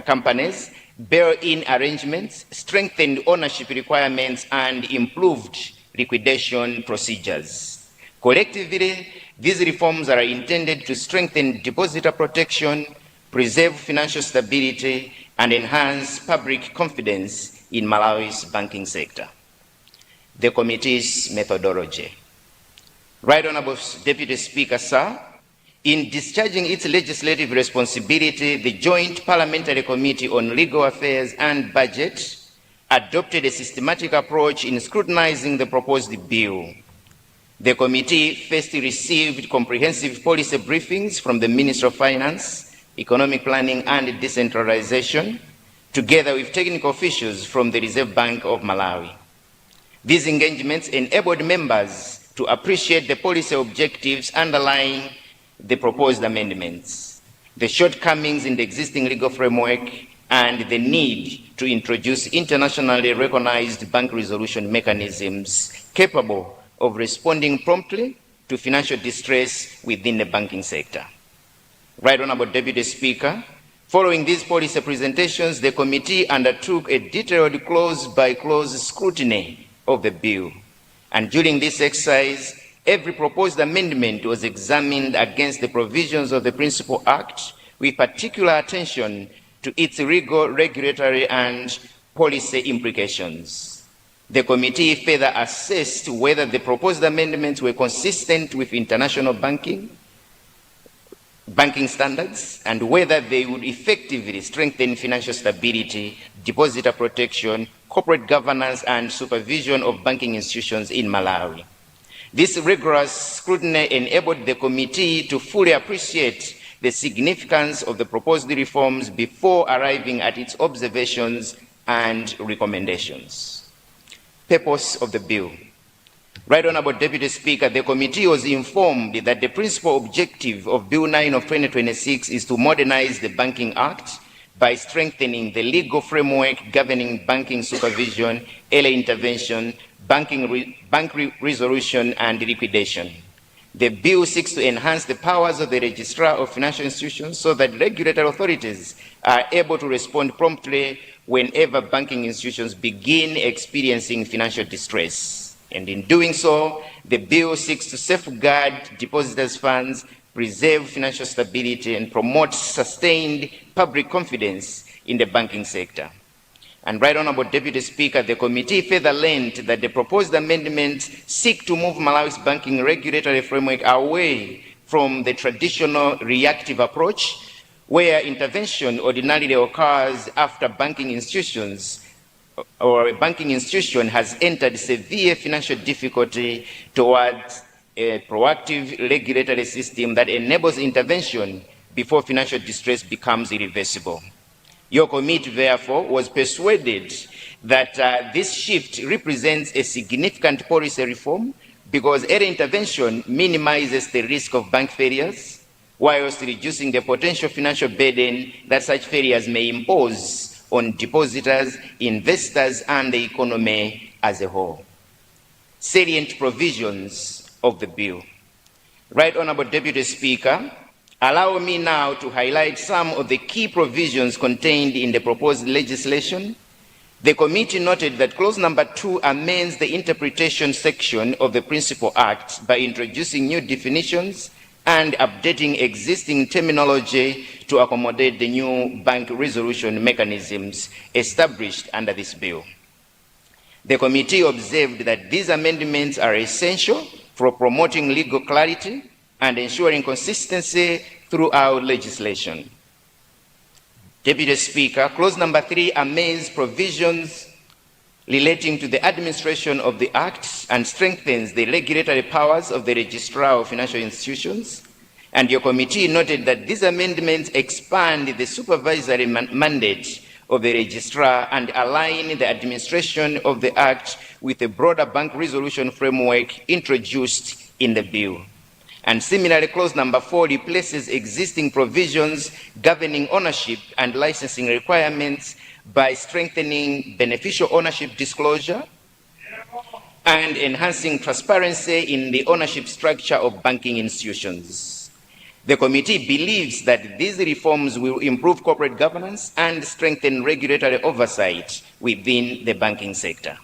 [SPEAKER 8] companies, bail-in arrangements, strengthened ownership requirements, and improved liquidation procedures. Collectively, these reforms are intended to strengthen depositor protection, preserve financial stability, and enhance public confidence in Malawi's banking sector. The committee's methodology. Right Honorable Deputy Speaker, sir, in discharging its legislative responsibility, the Joint Parliamentary Committee on Legal Affairs and Budget adopted a systematic approach in scrutinizing the proposed bill. The committee first received comprehensive policy briefings from the Minister of Finance, Economic Planning and Decentralization, together with technical officials from the Reserve Bank of Malawi. These engagements enabled members to appreciate the policy objectives underlying the proposed amendments, the shortcomings in the existing legal framework, and the need to introduce internationally recognized bank resolution mechanisms capable of responding promptly to financial distress within the banking sector. Right Honorable Deputy Speaker, following these policy presentations, the committee undertook a detailed clause-by-clause scrutiny of the bill. And during this exercise, every proposed amendment was examined against the provisions of the Principal Act with particular attention to its legal, regulatory, and policy implications. The committee further assessed whether the proposed amendments were consistent with international banking standards and whether they would effectively strengthen financial stability, depositor protection, corporate governance, and supervision of banking institutions in Malawi. This rigorous scrutiny enabled the committee to fully appreciate the significance of the proposed reforms before arriving at its observations and recommendations. Purpose of the bill. Right Honorable Deputy Speaker, the committee was informed that the principal objective of Bill 9 of 2026 is to modernize the Banking Act by strengthening the legal framework governing banking supervision, early intervention, bank resolution, and liquidation. The bill seeks to enhance the powers of the Registrar of Financial Institutions so that regulatory authorities are able to respond promptly whenever banking institutions begin experiencing financial distress. And in doing so, the bill seeks to safeguard depositors' funds, preserve financial stability, and promote sustained public confidence in the banking sector. And Right Honorable Deputy Speaker, the committee further learned that the proposed amendments seek to move Malawi's banking regulatory framework away from the traditional reactive approach, where intervention ordinarily occurs after banking institutions or a banking institution has entered severe financial difficulty, towards a proactive regulatory system that enables intervention before financial distress becomes irreversible. Your committee, therefore, was persuaded that this shift represents a significant policy reform because early intervention minimizes the risk of bank failures, whilst reducing the potential financial burden that such failures may impose on depositors, investors, and the economy as a whole. Salient provisions of the bill. Right Honourable Deputy Speaker, allow me now to highlight some of the key provisions contained in the proposed legislation. The committee noted that clause number 2 amends the interpretation section of the Principal Act by introducing new definitions and updating existing terminology to accommodate the new bank resolution mechanisms established under this bill. The committee observed that these amendments are essential for promoting legal clarity and ensuring consistency throughout legislation. Deputy Speaker, clause number 3 amends provisions relating to the administration of the Act and strengthens the regulatory powers of the Registrar of Financial Institutions. And your committee noted that these amendments expand the supervisory mandate of the Registrar and align the administration of the Act with a broader bank resolution framework introduced in the bill. And similarly, clause number 4 replaces existing provisions governing ownership and licensing requirements by strengthening beneficial ownership disclosure and enhancing transparency in the ownership structure of banking institutions. The committee believes that these reforms will improve corporate governance and strengthen regulatory oversight within the banking sector.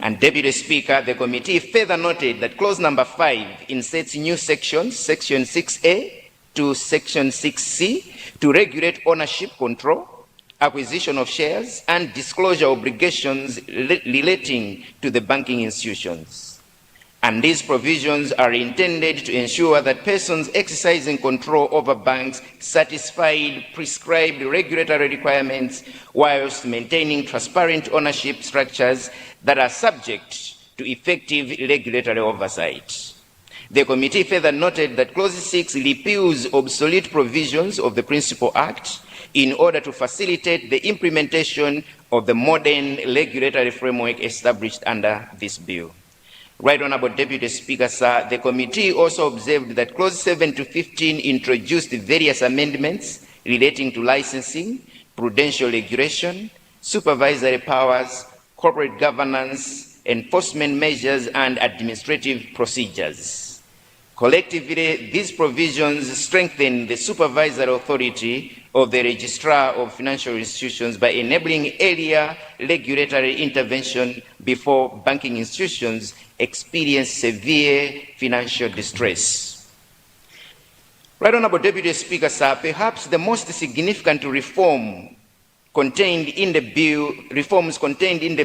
[SPEAKER 8] And Deputy Speaker, the committee further noted that clause number 5 inserts new sections, section 6A to section 6C, to regulate ownership control, acquisition of shares, and disclosure obligations relating to the banking institutions. And these provisions are intended to ensure that persons exercising control over banks satisfy prescribed regulatory requirements whilst maintaining transparent ownership structures that are subject to effective regulatory oversight. The committee further noted that clause 6 repeals obsolete provisions of the Principal Act in order to facilitate the implementation of the modern regulatory framework established under this bill. Right Honourable Deputy Speaker, sir, the committee also observed that clause 7 to 15 introduced various amendments relating to licensing, prudential regulation, supervisory powers, corporate governance, enforcement measures, and administrative procedures. Collectively, these provisions strengthen the supervisory authority of the Registrar of Financial Institutions by enabling earlier regulatory intervention before banking institutions experience severe financial distress. Right Honourable Deputy Speaker, sir, perhaps the most significant reforms contained in the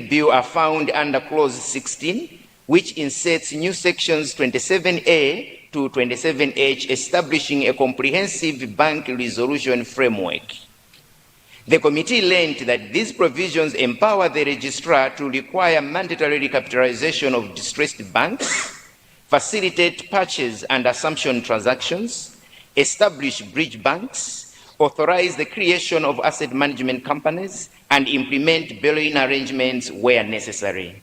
[SPEAKER 8] bill are found under clause 16, which inserts new sections 27A to 27H, establishing a comprehensive bank resolution framework. The committee learned that these provisions empower the registrar to require mandatory recapitalization of distressed banks, facilitate purchase and assumption transactions, establish bridge banks, authorize the creation of asset management companies, and implement bail-in arrangements where necessary.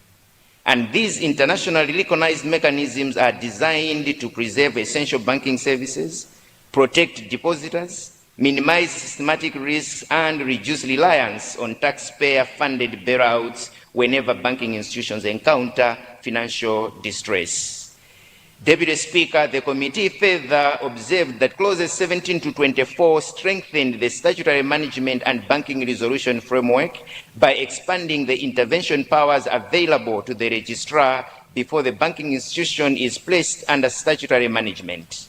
[SPEAKER 8] And these internationally recognized mechanisms are designed to preserve essential banking services, protect depositors, minimize systematic risks, and reduce reliance on taxpayer-funded bailouts whenever banking institutions encounter financial distress. Deputy Speaker, the committee further observed that clauses 17 to 24 strengthened the statutory management and banking resolution framework by expanding the intervention powers available to the registrar before the banking institution is placed under statutory management.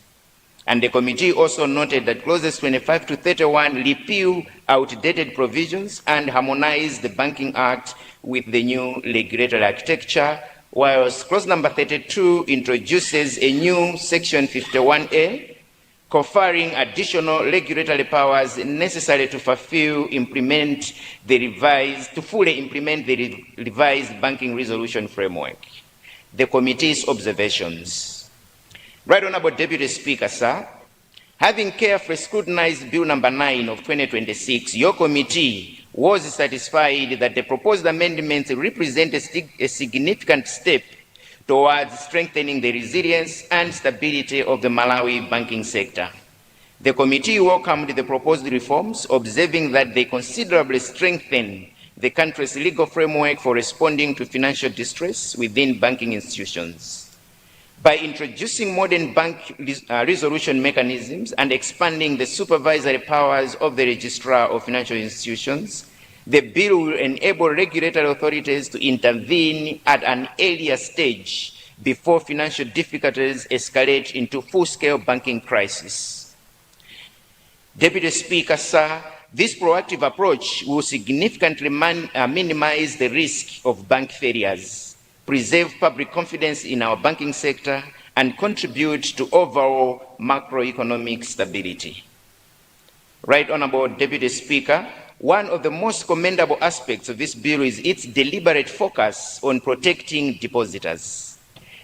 [SPEAKER 8] And the committee also noted that clauses 25 to 31 repeal outdated provisions and harmonize the Banking Act with the new regulatory architecture, whilst clause number 32 introduces a new section 51A, conferring additional regulatory powers necessary to fully implement the revised banking resolution framework. The committee's observations. Right Honourable Deputy Speaker, sir, Having carefully scrutinized Bill number 9 of 2026, your committee was satisfied that the proposed amendments represent a significant step towards strengthening the resilience and stability of the Malawi banking sector. The committee welcomed the proposed reforms, observing that they considerably strengthen the country's legal framework for responding to financial distress within banking institutions. By introducing modern bank resolution mechanisms and expanding the supervisory powers of the Registrar of Financial Institutions, the bill will enable regulatory authorities to intervene at an earlier stage before financial difficulties escalate into full-scale banking crisis. Deputy Speaker, sir, this proactive approach will significantly minimize the risk of bank failures, preserve public confidence in our banking sector, and contribute to overall macroeconomic stability. Right Honourable Deputy Speaker, one of the most commendable aspects of this bill is its deliberate focus on protecting depositors.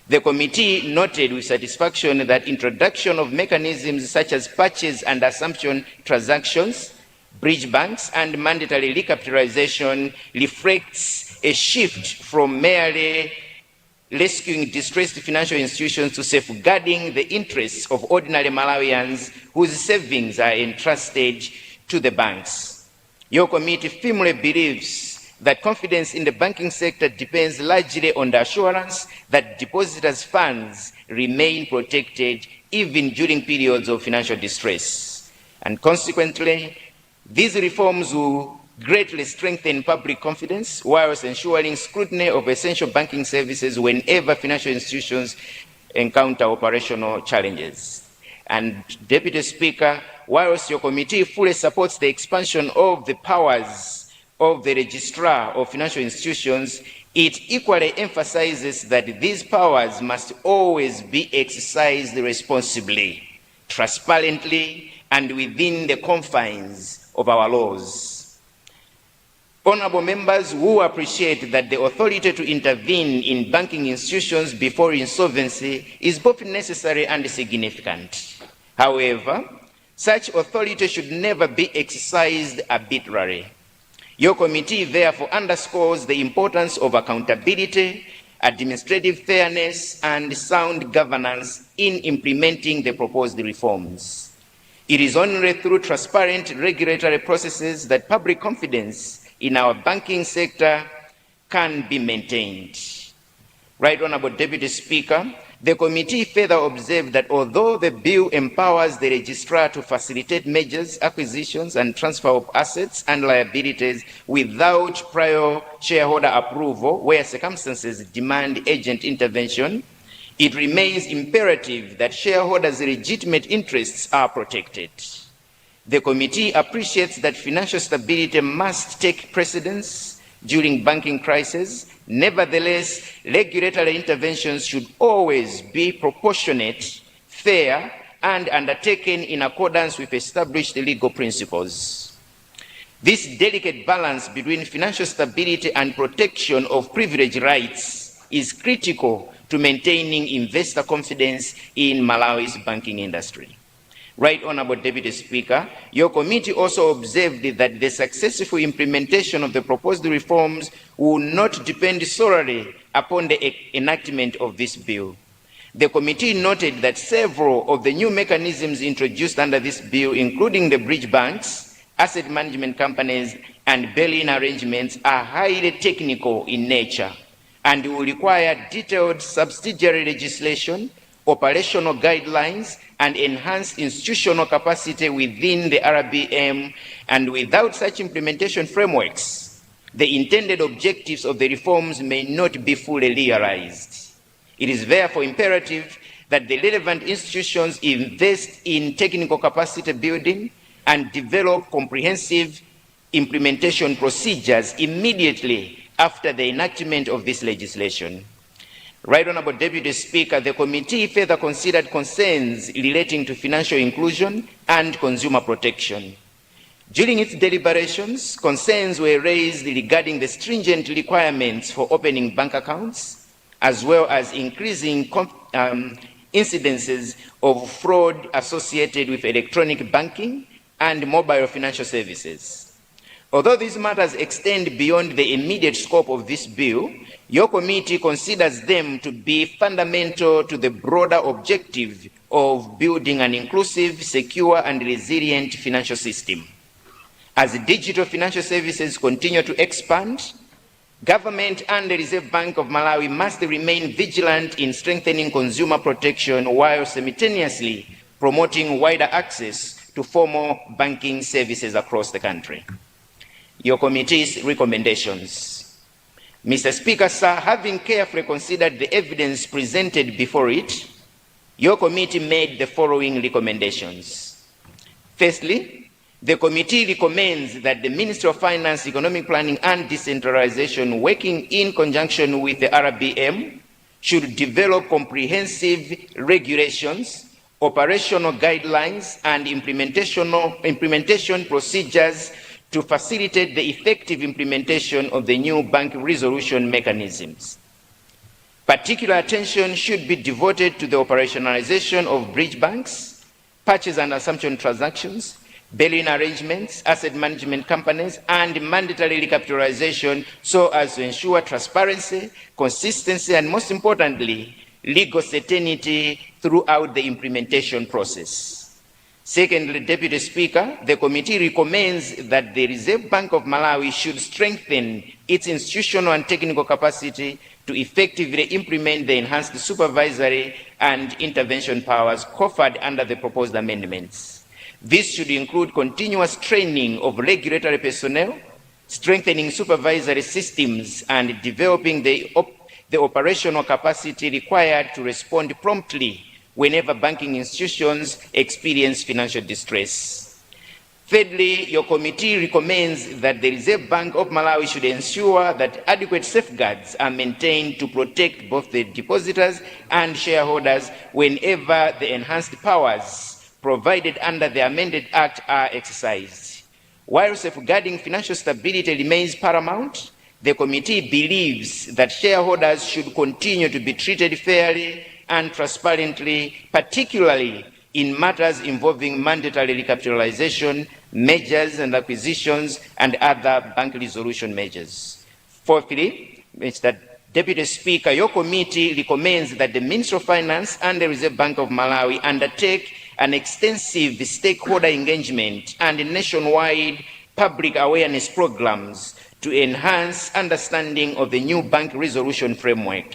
[SPEAKER 8] The committee noted with satisfaction that introduction of mechanisms such as purchase and assumption transactions, bridge banks, and mandatory recapitalization reflects a shift from merely rescuing distressed financial institutions to safeguarding the interests of ordinary Malawians whose savings are entrusted to the banks. Your committee firmly believes that confidence in the banking sector depends largely on the assurance that depositors' funds remain protected even during periods of financial distress. And consequently, these reforms will greatly strengthen public confidence whilst ensuring scrutiny of essential banking services whenever financial institutions encounter operational challenges. And Deputy Speaker, whilst your committee fully supports the expansion of the powers of the Registrar of Financial Institutions, it equally emphasizes that these powers must always be exercised responsibly, transparently, and within the confines of our laws. Honourable members who appreciate that the authority to intervene in banking institutions before insolvency is both necessary and significant. However, such authority should never be exercised arbitrarily. Your committee therefore underscores the importance of accountability, administrative fairness, and sound governance in implementing the proposed reforms. It is only through transparent regulatory processes that public confidence in our banking sector can be maintained. Right Honourable Deputy Speaker, the committee further observed that although the bill empowers the registrar to facilitate mergers, acquisitions, and transfer of assets and liabilities without prior shareholder approval where circumstances demand urgent intervention, it remains imperative that shareholders' legitimate interests are protected. The committee appreciates that financial stability must take precedence during banking crises. Nevertheless, regulatory interventions should always be proportionate, fair, and undertaken in accordance with established legal principles. This delicate balance between financial stability and protection of privilege rights is critical to maintaining investor confidence in Malawi's banking industry. Right Honourable Deputy Speaker, your committee also observed that the successful implementation of the proposed reforms will not depend solely upon the enactment of this bill. The committee noted that several of the new mechanisms introduced under this bill, including the bridge banks, asset management companies, and bail-in arrangements, are highly technical in nature and will require detailed subsidiary legislation, operational guidelines, and enhanced institutional capacity within the RBM, and without such implementation frameworks, the intended objectives of the reforms may not be fully realized. It is therefore imperative that the relevant institutions invest in technical capacity building and develop comprehensive implementation procedures immediately after the enactment of this legislation. Right Honourable Deputy Speaker, the committee further considered concerns relating to financial inclusion and consumer protection. During its deliberations, concerns were raised regarding the stringent requirements for opening bank accounts, as well as increasing incidences of fraud associated with electronic banking and mobile financial services. Although these matters extend beyond the immediate scope of this bill, your committee considers them to be fundamental to the broader objective of building an inclusive, secure, and resilient financial system. As digital financial services continue to expand, government and the Reserve Bank of Malawi must remain vigilant in strengthening consumer protection while simultaneously promoting wider access to formal banking services across the country. Your committee's recommendations. Mr. Speaker, sir, having carefully considered the evidence presented before it, your committee made the following recommendations. Firstly, the committee recommends that the Ministry of Finance, Economic Planning and Decentralization, working in conjunction with the RBM, should develop comprehensive regulations, operational guidelines, and implementation procedures to facilitate the effective implementation of the new bank resolution mechanisms. Particular attention should be devoted to the operationalization of bridge banks, purchase and assumption transactions, bail-in arrangements, asset management companies, and mandatory recapitalization so as to ensure transparency, consistency, and most importantly, legal certainty throughout the implementation process. Secondly, Deputy Speaker, the committee recommends that the Reserve Bank of Malawi should strengthen its institutional and technical capacity to effectively implement the enhanced supervisory and intervention powers conferred under the proposed amendments. This should include continuous training of regulatory personnel, strengthening supervisory systems, and developing the operational capacity required to respond promptly whenever banking institutions experience financial distress. Thirdly, your committee recommends that the Reserve Bank of Malawi should ensure that adequate safeguards are maintained to protect both the depositors and shareholders whenever the enhanced powers provided under the amended Act are exercised. While safeguarding financial stability remains paramount, the committee believes that shareholders should continue to be treated fairly and transparently, particularly in matters involving mandatory recapitalization, mergers and acquisitions, and other bank resolution measures. Fourthly, Mr. Deputy Speaker, your committee recommends that the Ministry of Finance and the Reserve Bank of Malawi undertake an extensive stakeholder engagement and nationwide public awareness programs to enhance understanding of the new bank resolution framework.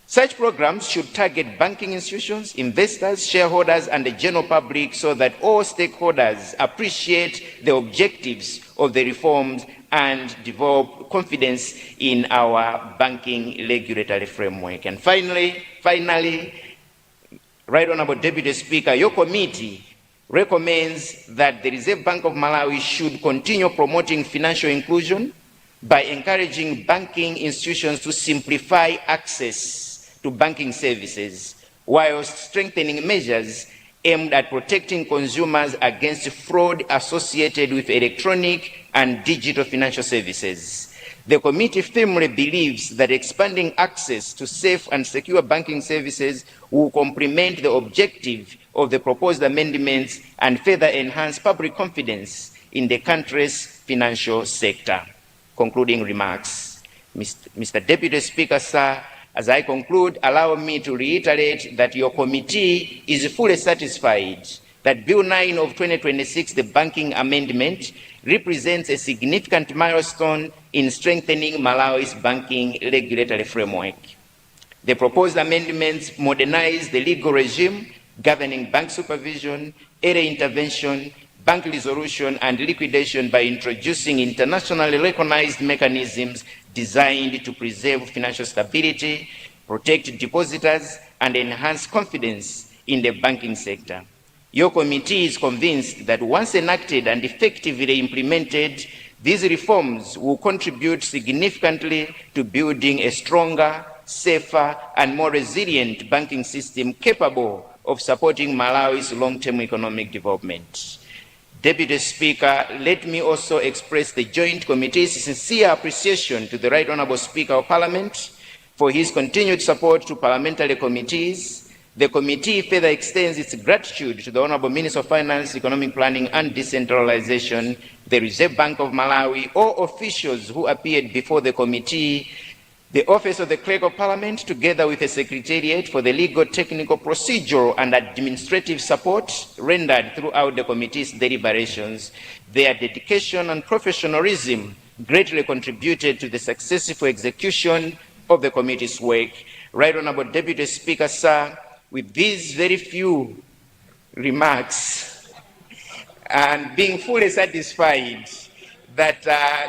[SPEAKER 8] Such programs should target banking institutions, investors, shareholders, and the general public so that all stakeholders appreciate the objectives of the reforms and develop confidence in our banking regulatory framework. And finally, Right Honorable Deputy Speaker, your committee recommends that the Reserve Bank of Malawi should continue promoting financial inclusion by encouraging banking institutions to simplify access to banking services, while strengthening measures aimed at protecting consumers against fraud associated with electronic and digital financial services. The committee firmly believes that expanding access to safe and secure banking services will complement the objective of the proposed amendments and further enhance public confidence in the country's financial sector. Concluding remarks. Mr. Deputy Speaker, sir, as I conclude, allow me to reiterate that your committee is fully satisfied that Bill 9 of 2026, the banking amendment, represents a significant milestone in strengthening Malawi's banking regulatory framework. The proposed amendments modernize the legal regime governing bank supervision, early intervention, bank resolution, and liquidation by introducing internationally recognized mechanisms designed to preserve financial stability, protect depositors, and enhance confidence in the banking sector. Your committee is convinced that once enacted and effectively implemented, these reforms will contribute significantly to building a stronger, safer, and more resilient banking system capable of supporting Malawi's long-term economic development. Deputy Speaker, let me also express the Joint Committee's sincere appreciation to the Right Honourable Speaker of Parliament for his continued support to parliamentary committees, The committee further extends its gratitude to the Honorable Minister of Finance, Economic Planning and Decentralization, the Reserve Bank of Malawi, all officials who appeared before the committee, the Office of the Clerk of Parliament, together with the Secretariat, for the legal, technical, procedural and administrative support rendered throughout the committee's deliberations. Their dedication and professionalism greatly contributed to the successful execution of the committee's work. Right Honorable Deputy Speaker, sir, with these very few remarks and being fully satisfied that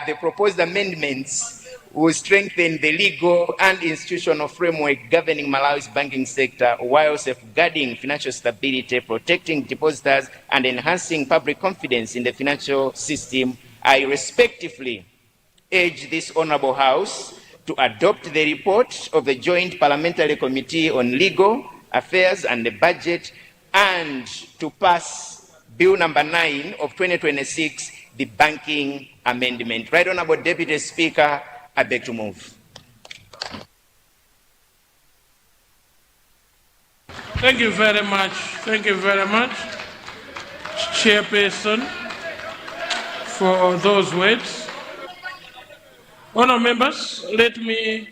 [SPEAKER 8] the proposed amendments will strengthen the legal and institutional framework governing Malawi's banking sector while safeguarding financial stability, protecting depositors, and enhancing public confidence in the financial system, I respectfully urge this Honourable House to adopt the report of the Joint Parliamentary Committee on Legal Affairs and the Budget, and to pass Bill number 9 of 2026, the Banking Amendment. Right Honourable Deputy Speaker, I beg to move.
[SPEAKER 3] Thank you very much. Thank you very much, Chairperson, for those words. Honourable members, let me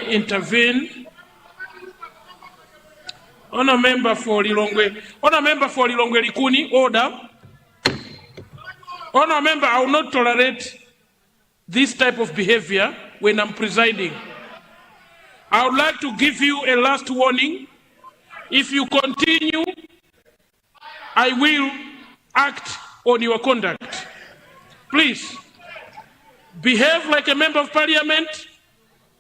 [SPEAKER 3] intervene. Honourable member for Lilongwe Likuni, order. Honourable member, I will not tolerate this type of behavior when I'm presiding. I would like to give you a last warning. If you continue, I will act on your conduct. Please, behave like a member of parliament,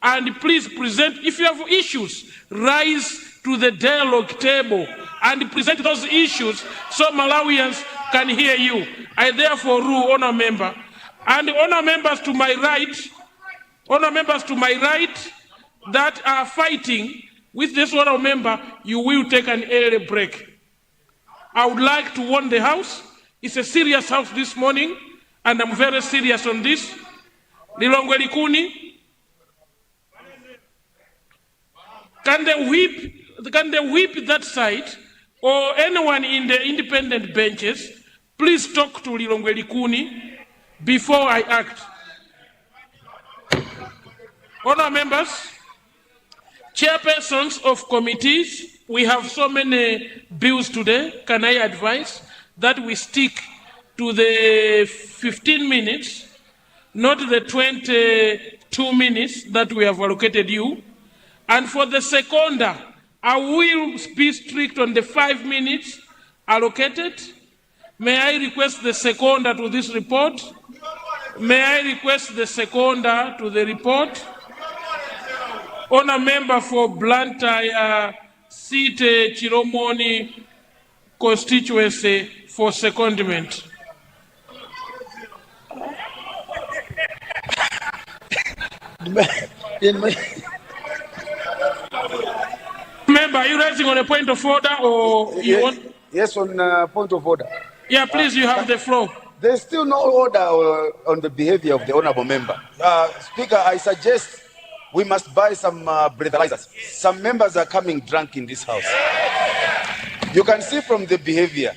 [SPEAKER 3] and please present, if you have issues, rise to the dialogue table and present those issues so Malawians can hear you. I therefore rule, honour member. And honour members to my right, that are fighting with this honour member, you will take an early break. I would like to warn the House, it's a serious House this morning, and I'm very serious on this. Lilongwe Likuni, can they whip that side, or anyone in the independent benches, please talk to Lilongwe Likuni before I act. Honour members, chairpersons of committees, we have so many bills today. Can I advise that we stick to the 15 minutes, not the 22 minutes that we have allocated you? And for the seconder, I will be strict on the 5 minutes allocated. May I request the seconder to this report? May I request the seconder to the report? Honour member for Luntha Site Chiromoni constituency for secondment. Member, are you raising on a point of order, or you want?
[SPEAKER 9] Yes, on point of order.
[SPEAKER 3] Yeah, please, you have the floor.
[SPEAKER 9] There's still no order on the behavior of the honorable member. Speaker, I suggest we must buy some breathalyzers. Some members are coming drunk in this house. You can see from the behavior.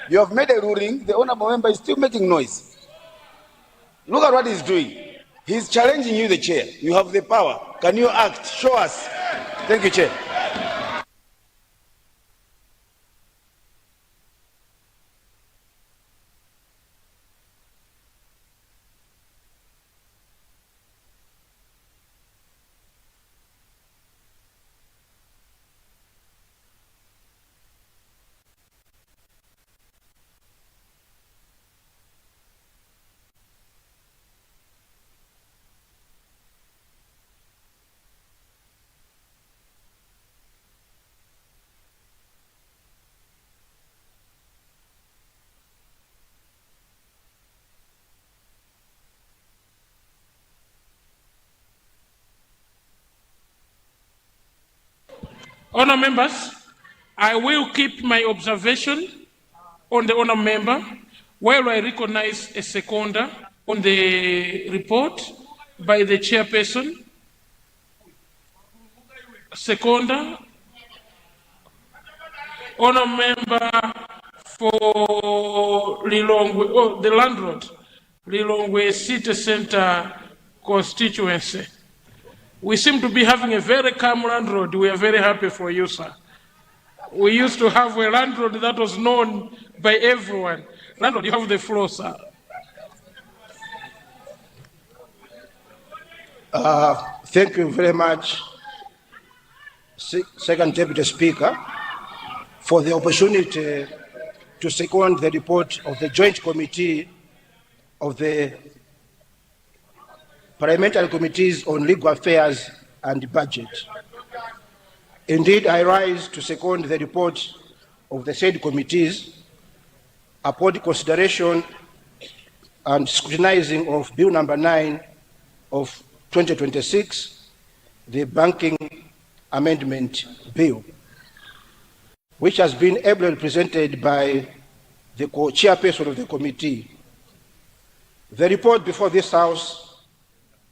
[SPEAKER 9] You have made a ruling, the honorable member is still making noise. Look at what he's doing. He's challenging you, the chair. You have the power. Can you act? Show us. Thank you, Chair.
[SPEAKER 3] Honour members, I will keep my observation on the honour member while I recognize a seconder on the report by the chairperson. Seconder, Honourable Member for Lilongwe, the landlord, Lilongwe City Centre constituency. We seem to be having a very calm landlord. We are very happy for you, sir. We used to have a landlord that was known by everyone. Landlord, you have the floor, sir.
[SPEAKER 10] Thank you very much, Second Deputy Speaker, for the opportunity to second the report of the Joint Committee of the Parliamentary Committees on Legal Affairs and Budget. Indeed, I rise to second the report of the said committees upon consideration and scrutinizing of Bill number 9 of 2026, the Banking Amendment Bill, which has been ably represented by the co-chairperson of the committee. The report before this House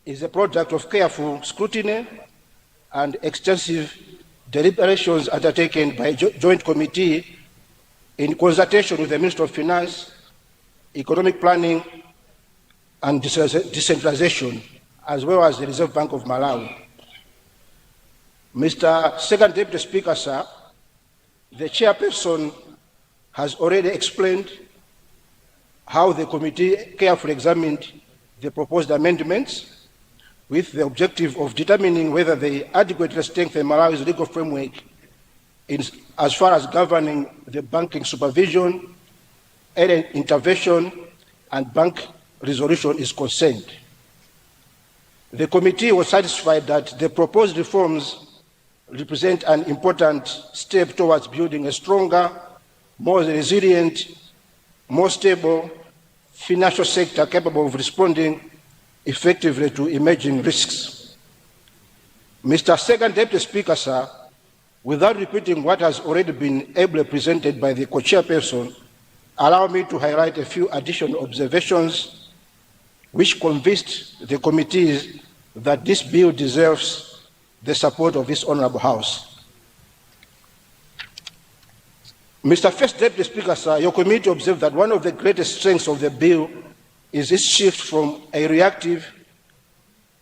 [SPEAKER 10] is a product of careful scrutiny and extensive deliberations undertaken by Joint Committee in consultation with the Minister of Finance, Economic Planning and Decentralization, as well as the Reserve Bank of Malawi. Mr. Second Deputy Speaker, sir, the chairperson has already explained how the committee carefully examined the proposed amendments with the objective of determining whether they adequately strengthen Malawi's legal framework as far as governing the banking supervision, early intervention, and bank resolution is concerned. The committee was satisfied that the proposed reforms represent an important step towards building a stronger, more resilient, more stable financial sector capable of responding effectively to emerging risks. Mr. Second Deputy Speaker, sir, without repeating what has already been ably presented by the co-chairperson, allow me to highlight a few additional observations which convinced the committees that this bill deserves the support of this honourable House. Mr. First Deputy Speaker, sir, your committee observed that one of the greatest strengths of the bill is its shift from a reactive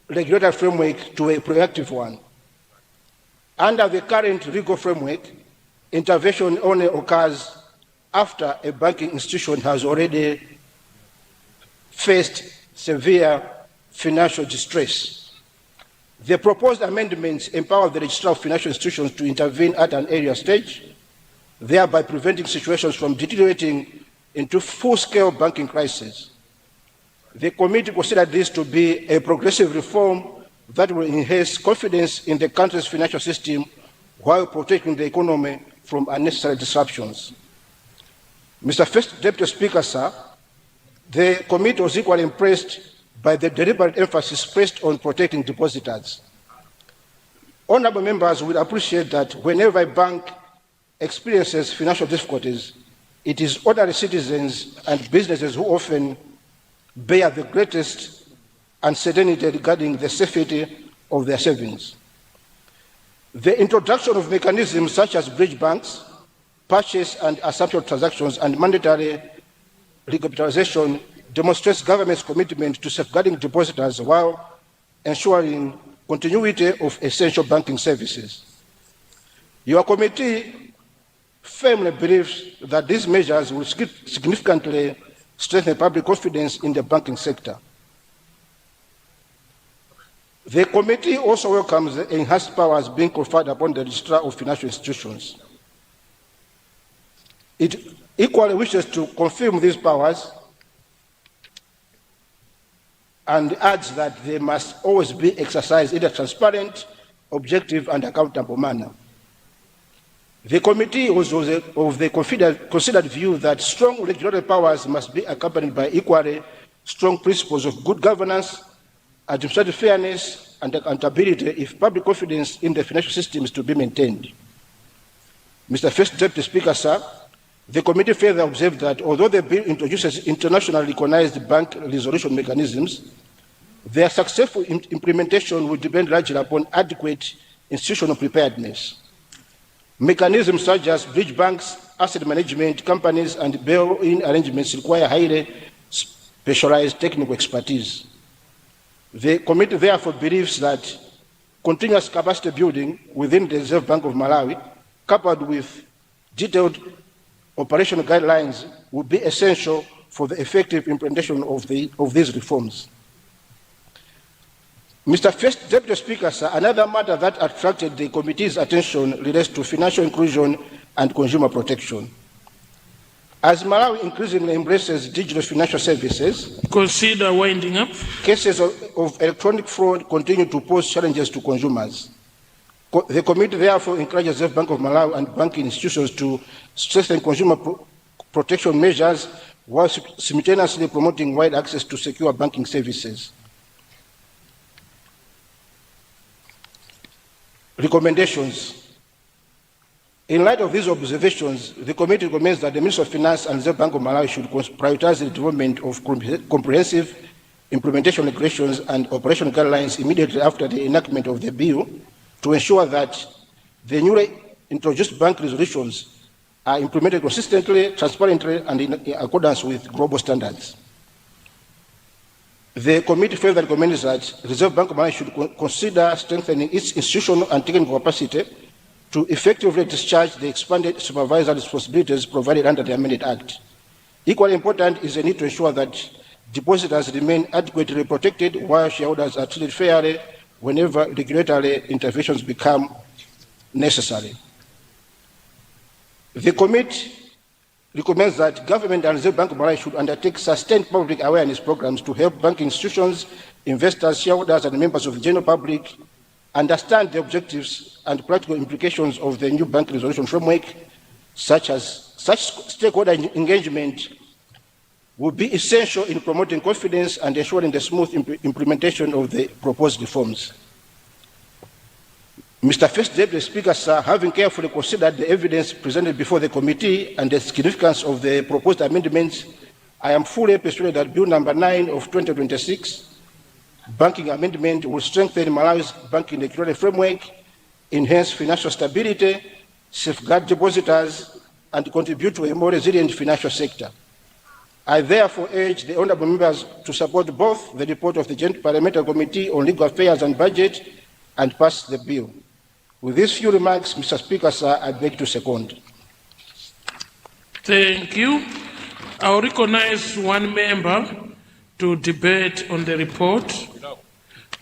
[SPEAKER 10] regulatory framework to a proactive one. Under the current legal framework, intervention only occurs after a banking institution has already faced severe financial distress. The proposed amendments empower the Registrar of Financial Institutions to intervene at an earlier stage, thereby preventing situations from deteriorating into full-scale banking crisis. The committee considered this to be a progressive reform that will enhance confidence in the country's financial system while protecting the economy from unnecessary disruptions. Mr. First Deputy Speaker, sir, the committee was equally impressed by the deliberate emphasis placed on protecting depositors. Honourable members will appreciate that whenever a bank experiences financial difficulties, it is ordinary citizens and businesses who often bear the greatest uncertainty regarding the safety of their savings. The introduction of mechanisms such as bridge banks, purchase and assumption transactions, and mandatory recapitalization demonstrates government's commitment to safeguarding depositors while ensuring continuity of essential banking services. Your committee firmly believes that these measures will significantly strengthen public confidence in the banking sector. The committee also welcomes the enhanced powers being conferred upon the Registrar of Financial Institutions. It equally wishes to confirm these powers and adds that they must always be exercised in a transparent, objective, and accountable manner. The committee was of the considered view that strong regulatory powers must be accompanied by equally strong principles of good governance, administrative fairness, and accountability if public confidence in the financial system is to be maintained. Mr. First Deputy Speaker, sir, the committee further observed that although the bill introduces internationally recognized bank resolution mechanisms, their successful implementation will depend largely upon adequate institutional preparedness. Mechanisms such as bridge banks, asset management companies, and bail-in arrangements require highly specialized technical expertise. The committee therefore believes that continuous capacity building within the Reserve Bank of Malawi, coupled with detailed operational guidelines, will be essential for the effective implementation of these reforms. Mr. First Deputy Speaker, sir, another matter that attracted the committee's attention relates to financial inclusion and consumer protection. As Malawi increasingly embraces digital financial services,
[SPEAKER 3] consider winding up.
[SPEAKER 10] Cases of electronic fraud continue to pose challenges to consumers. The committee therefore encourages the Bank of Malawi and banking institutions to strengthen consumer protection measures while simultaneously promoting wide access to secure banking services. Recommendations. In light of these observations, the committee recommends that the Ministry of Finance and the Reserve Bank of Malawi should prioritize the development of comprehensive implementation regulations and operational guidelines immediately after the enactment of the bill to ensure that the newly introduced bank resolutions are implemented consistently, transparently, and in accordance with global standards. The committee further recommends that the Reserve Bank of Malawi should consider strengthening its institutional and technical capacity to effectively discharge the expanded supervisory responsibilities provided under the amended Act. Equally important is the need to ensure that depositors remain adequately protected while shareholders are treated fairly whenever regulatory interventions become necessary. The committee recommends that government and the Reserve Bank of Malawi should undertake sustained public awareness programs to help banking institutions, investors, shareholders, and members of the general public understand the objectives and practical implications of the new bank resolution framework. Such stakeholder engagement will be essential in promoting confidence and ensuring the smooth implementation of the proposed reforms. Mr. First Deputy Speaker, sir, having carefully considered the evidence presented before the committee and the significance of the proposed amendments, I am fully persuaded that Bill number 9 of 2026, Banking Amendment, will strengthen Malawi's banking regulatory framework, enhance financial stability, safeguard depositors, and contribute to a more resilient financial sector. I therefore urge the honourable members to support both the report of the Joint Parliamentary Committee on Legal Affairs and Budget and pass the bill. With these few remarks, Mr. Speaker, sir, I beg to second.
[SPEAKER 3] Thank you. I will recognize one member to debate on the report.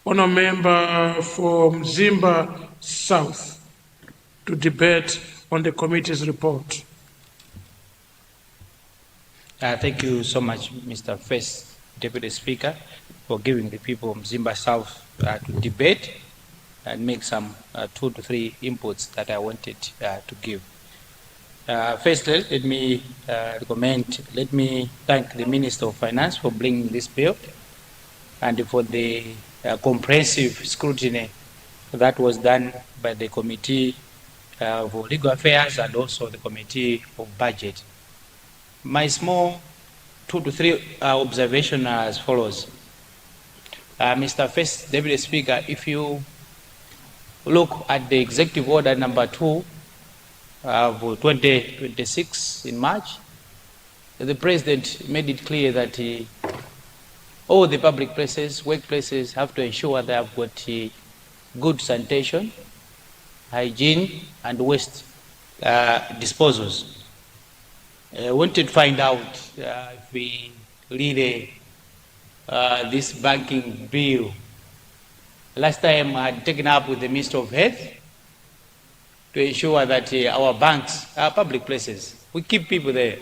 [SPEAKER 3] Honourable member from Zimba South to debate on the committee's report.
[SPEAKER 11] Thank you so much, Mr. First Deputy Speaker, for giving the people of Zimba South to debate and make some 2 to 3 inputs that I wanted to give. Firstly, let me thank the Minister of Finance for bringing this bill and for the comprehensive scrutiny that was done by the Committee for Legal Affairs and also the Committee of Budget. My small 2 to 3 observations are as follows. Mr. First Deputy Speaker, if you look at the Executive Order number 2 of 2026 in March, the President made it clear that all the public places, workplaces have to ensure they have got good sanitation, hygiene, and waste disposals. I wanted to find out if we really, this banking bill, last time I had taken up with the Minister of Health to ensure that our banks are public places. We keep people there,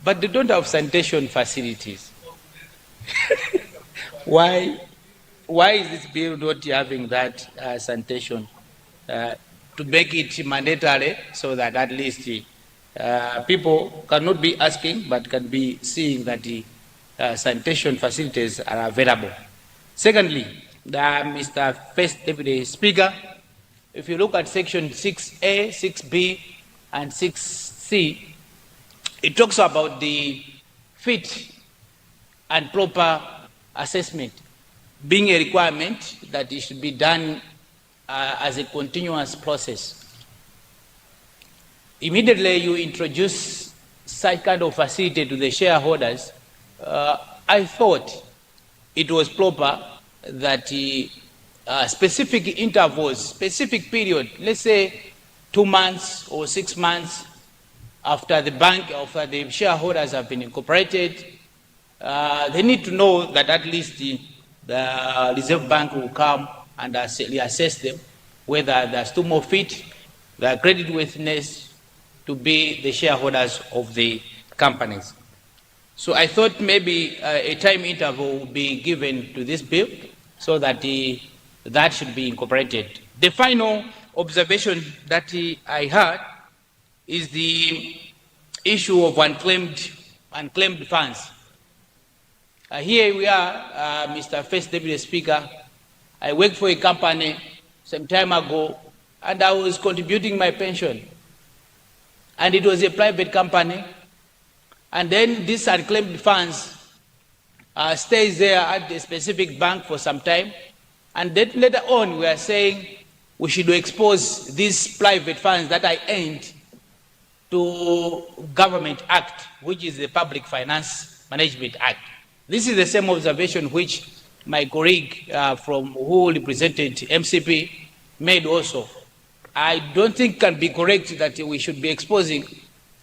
[SPEAKER 11] but they don't have sanitation facilities. Why is this bill not having that sanitation to make it mandatory so that at least people cannot be asking but can be seeing that the sanitation facilities are available? Secondly, Mr. First Deputy Speaker, if you look at section 6A, 6B, and 6C, it talks about the fit and proper assessment being a requirement that it should be done as a continuous process. immediately you introduce such kind of facility to the shareholders, I thought it was proper that specific intervals, specific period, let's say 2 months or 6 months after the shareholders have been incorporated, they need to know that at least the Reserve Bank will come and reassess them, whether they're still more fit, their creditworthiness to be the shareholders of the companies. So I thought maybe a time interval will be given to this bill so that that should be incorporated. The final observation that I had is the issue of unclaimed funds. Here we are, Mr. First Deputy Speaker. I worked for a company some time ago, and I was contributing my pension. And it was a private company. And then these unclaimed funds stays there at the specific bank for some time. And then later on, we are saying we should expose these private funds that I earned to Government Act, which is the Public Finance Management Act. This is the same observation which my colleague who represented MCP made also. I don't think it can be correct that we should be exposing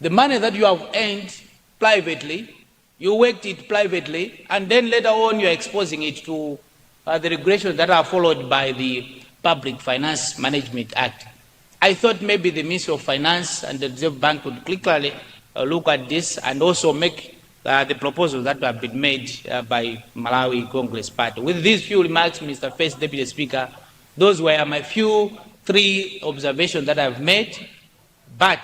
[SPEAKER 11] the money that you have earned privately, you worked it privately, and then later on you are exposing it to the regulations that are followed by the Public Finance Management Act. I thought maybe the Ministry of Finance and the Reserve Bank would clearly look at this and also make the proposals that have been made by Malawi Congress Party. With these few remarks, Mr. First Deputy Speaker, those were my three observations that I've made, but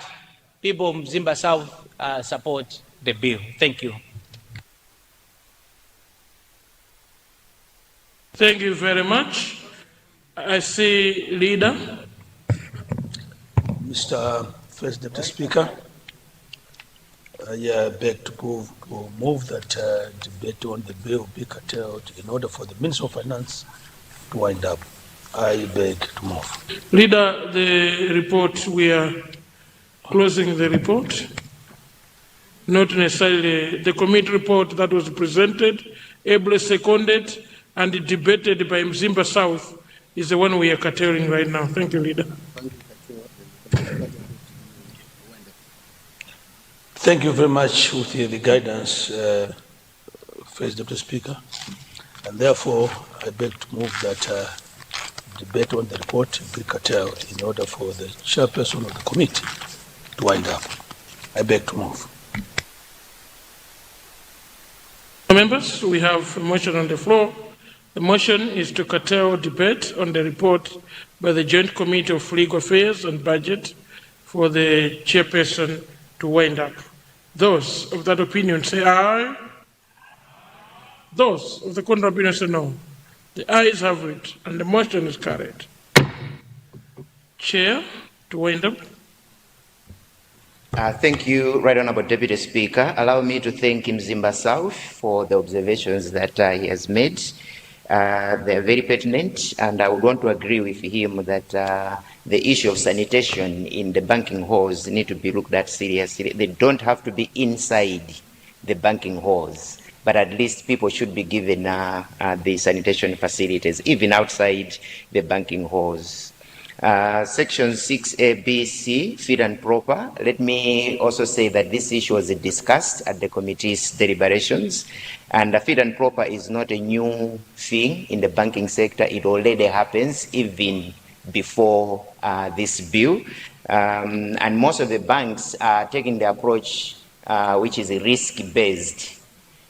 [SPEAKER 11] people of Mzimba South support the bill. Thank you.
[SPEAKER 3] Thank you very much. I see Leader.
[SPEAKER 12] Mr. First Deputy Speaker, I beg to move that debate on the bill be curtailed in order for the Minister of Finance to wind up. I beg to move.
[SPEAKER 3] Leader, the report, we are closing the report. Not necessarily the committee report that was presented, ably seconded, and debated by Mzimba South is the one we are curtailing right now. Thank you, Leader.
[SPEAKER 12] Thank you very much with the guidance, First Deputy Speaker. And therefore, I beg to move that debate on the report be curtailed in order for the chairperson of the committee to wind up. I beg to move.
[SPEAKER 3] Members, we have a motion on the floor. The motion is to curtail debate on the report by the Joint Committee of Legal Affairs and Budget for the chairperson to wind up. Those of that opinion say aye. Those of the contrary opinion say no. The ayes have it, and the motion is carried. Chair, to wind up.
[SPEAKER 8] Thank you, Right Honourable Deputy Speaker. Allow me to thank Mzimba South for the observations that he has made. They are very pertinent, and I would want to agree with him that the issue of sanitation in the banking halls need to be looked at seriously. They don't have to be inside the banking halls, but at least people should be given the sanitation facilities, even outside the banking halls. Section 6A, B, C, fit and proper. Let me also say that this issue was discussed at the committee's deliberations, and fit and proper is not a new thing in the banking sector. It already happens even before this bill. And most of the banks are taking the approach which is risk-based.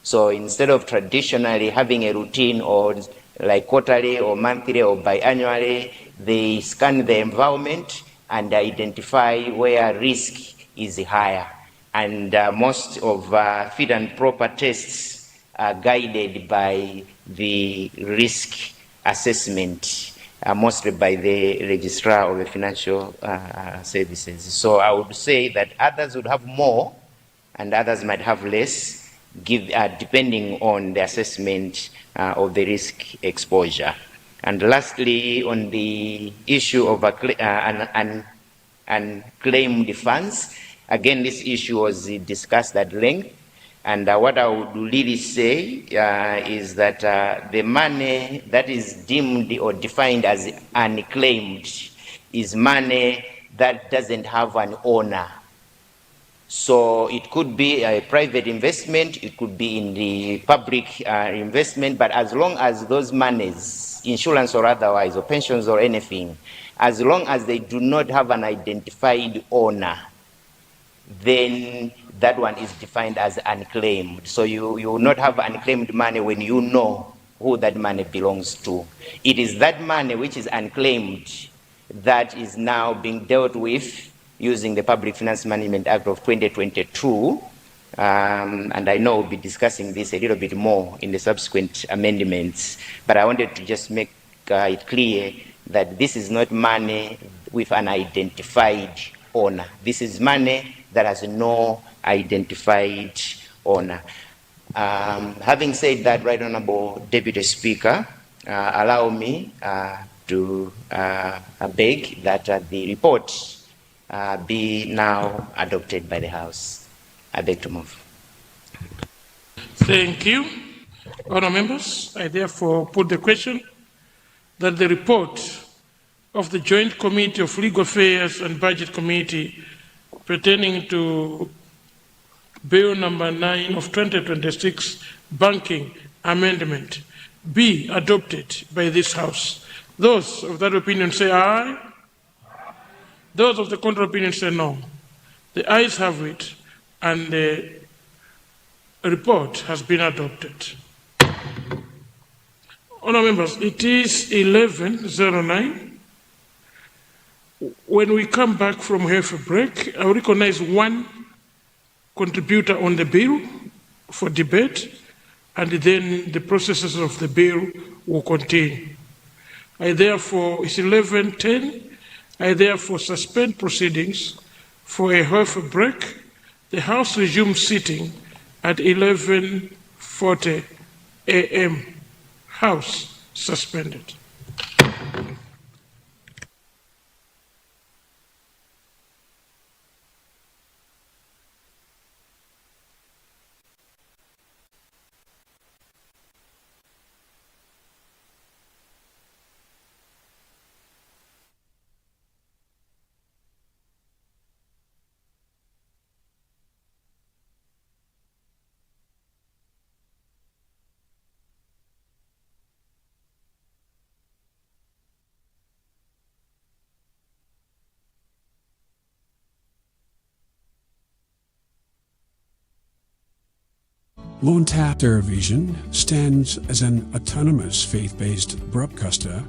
[SPEAKER 8] So instead of traditionally having a routine or like quarterly or monthly or biannually, they scan the environment and identify where risk is higher. And most of fit and proper tests are guided by the risk assessment, mostly by the registrar of the financial services. So I would say that others would have more and others might have less, depending on the assessment of the risk exposure. And lastly, on the issue of unclaimed funds. Again, this issue was discussed at length. And what I would really say is that the money that is deemed or defined as unclaimed is money that doesn't have an owner. So it could be a private investment, it could be in the public investment, but as long as those monies, insurance or otherwise, or pensions or anything, as long as they do not have an identified owner, then that one is defined as unclaimed. So you will not have unclaimed money when you know who that money belongs to. It is that money which is unclaimed that is now being dealt with using the Public Finance Management Act of 2022. And I know we'll be discussing this a little bit more in the subsequent amendments, but I wanted to just make it clear that this is not money with an identified owner. This is money that has no identified owner. Having said that, Right Honourable Deputy Speaker, allow me to beg that the report be now adopted by the House. I beg to move.
[SPEAKER 3] Thank you. Honourable members, I therefore put the question that the report of the Joint Committee of Legal Affairs and Budget Committee pertaining to Bill number 9 of 2026, Banking Amendment, be adopted by this House. Those of that opinion say aye. Those of the contrary opinion say no. The ayes have it, and the report has been adopted. Honourable members, it is 11:09. When we come back from here for break, I will recognize one contributor on the bill for debate, and then the processes of the bill will continue. It's 11:10. I therefore suspend proceedings for a half a break. The House resumes sitting at 11:40 a.m. House suspended.
[SPEAKER 13] Luntha Television stands as an autonomous faith-based broadcaster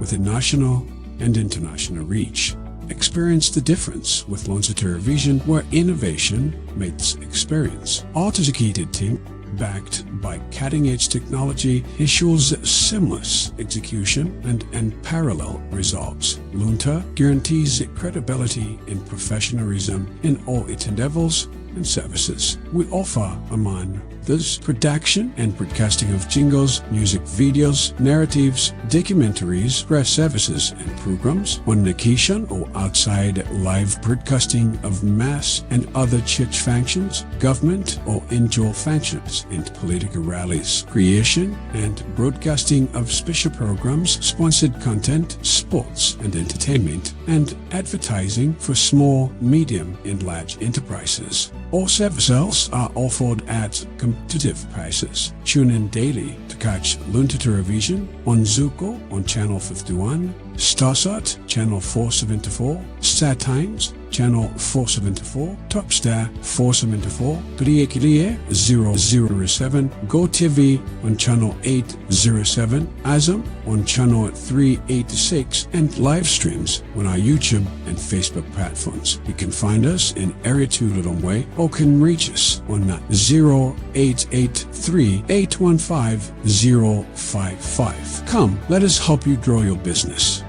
[SPEAKER 13] with a national and international reach. Experience the difference with Luntha Television, where innovation meets experience. Our dedicated team, backed by cutting-edge technology, ensures seamless execution and unparalleled results. Luntha guarantees credibility and professionalism in all its endeavors and services. We offer, among this, production and broadcasting of jingles, music videos, narratives, documentaries, press services and programs on location or outside, live broadcasting of mass and other church functions, government or indoor functions, and political rallies, creation and broadcasting of special programs, sponsored content, sports and entertainment, and advertising for small, medium and large enterprises. All services are offered at competitive prices. Tune in daily to catch Luntha Television on Zuko on Channel 51, Starsat Channel 474, Star Times Channel 474, Topstar 474, Kriyekilie 007, GoTV on Channel 807, Azam on Channel 386, and live streams on our YouTube and Facebook platforms. You can find us in Area 2 Lilongwe or can reach us on 0883 815 055. Come, let us help you grow your business.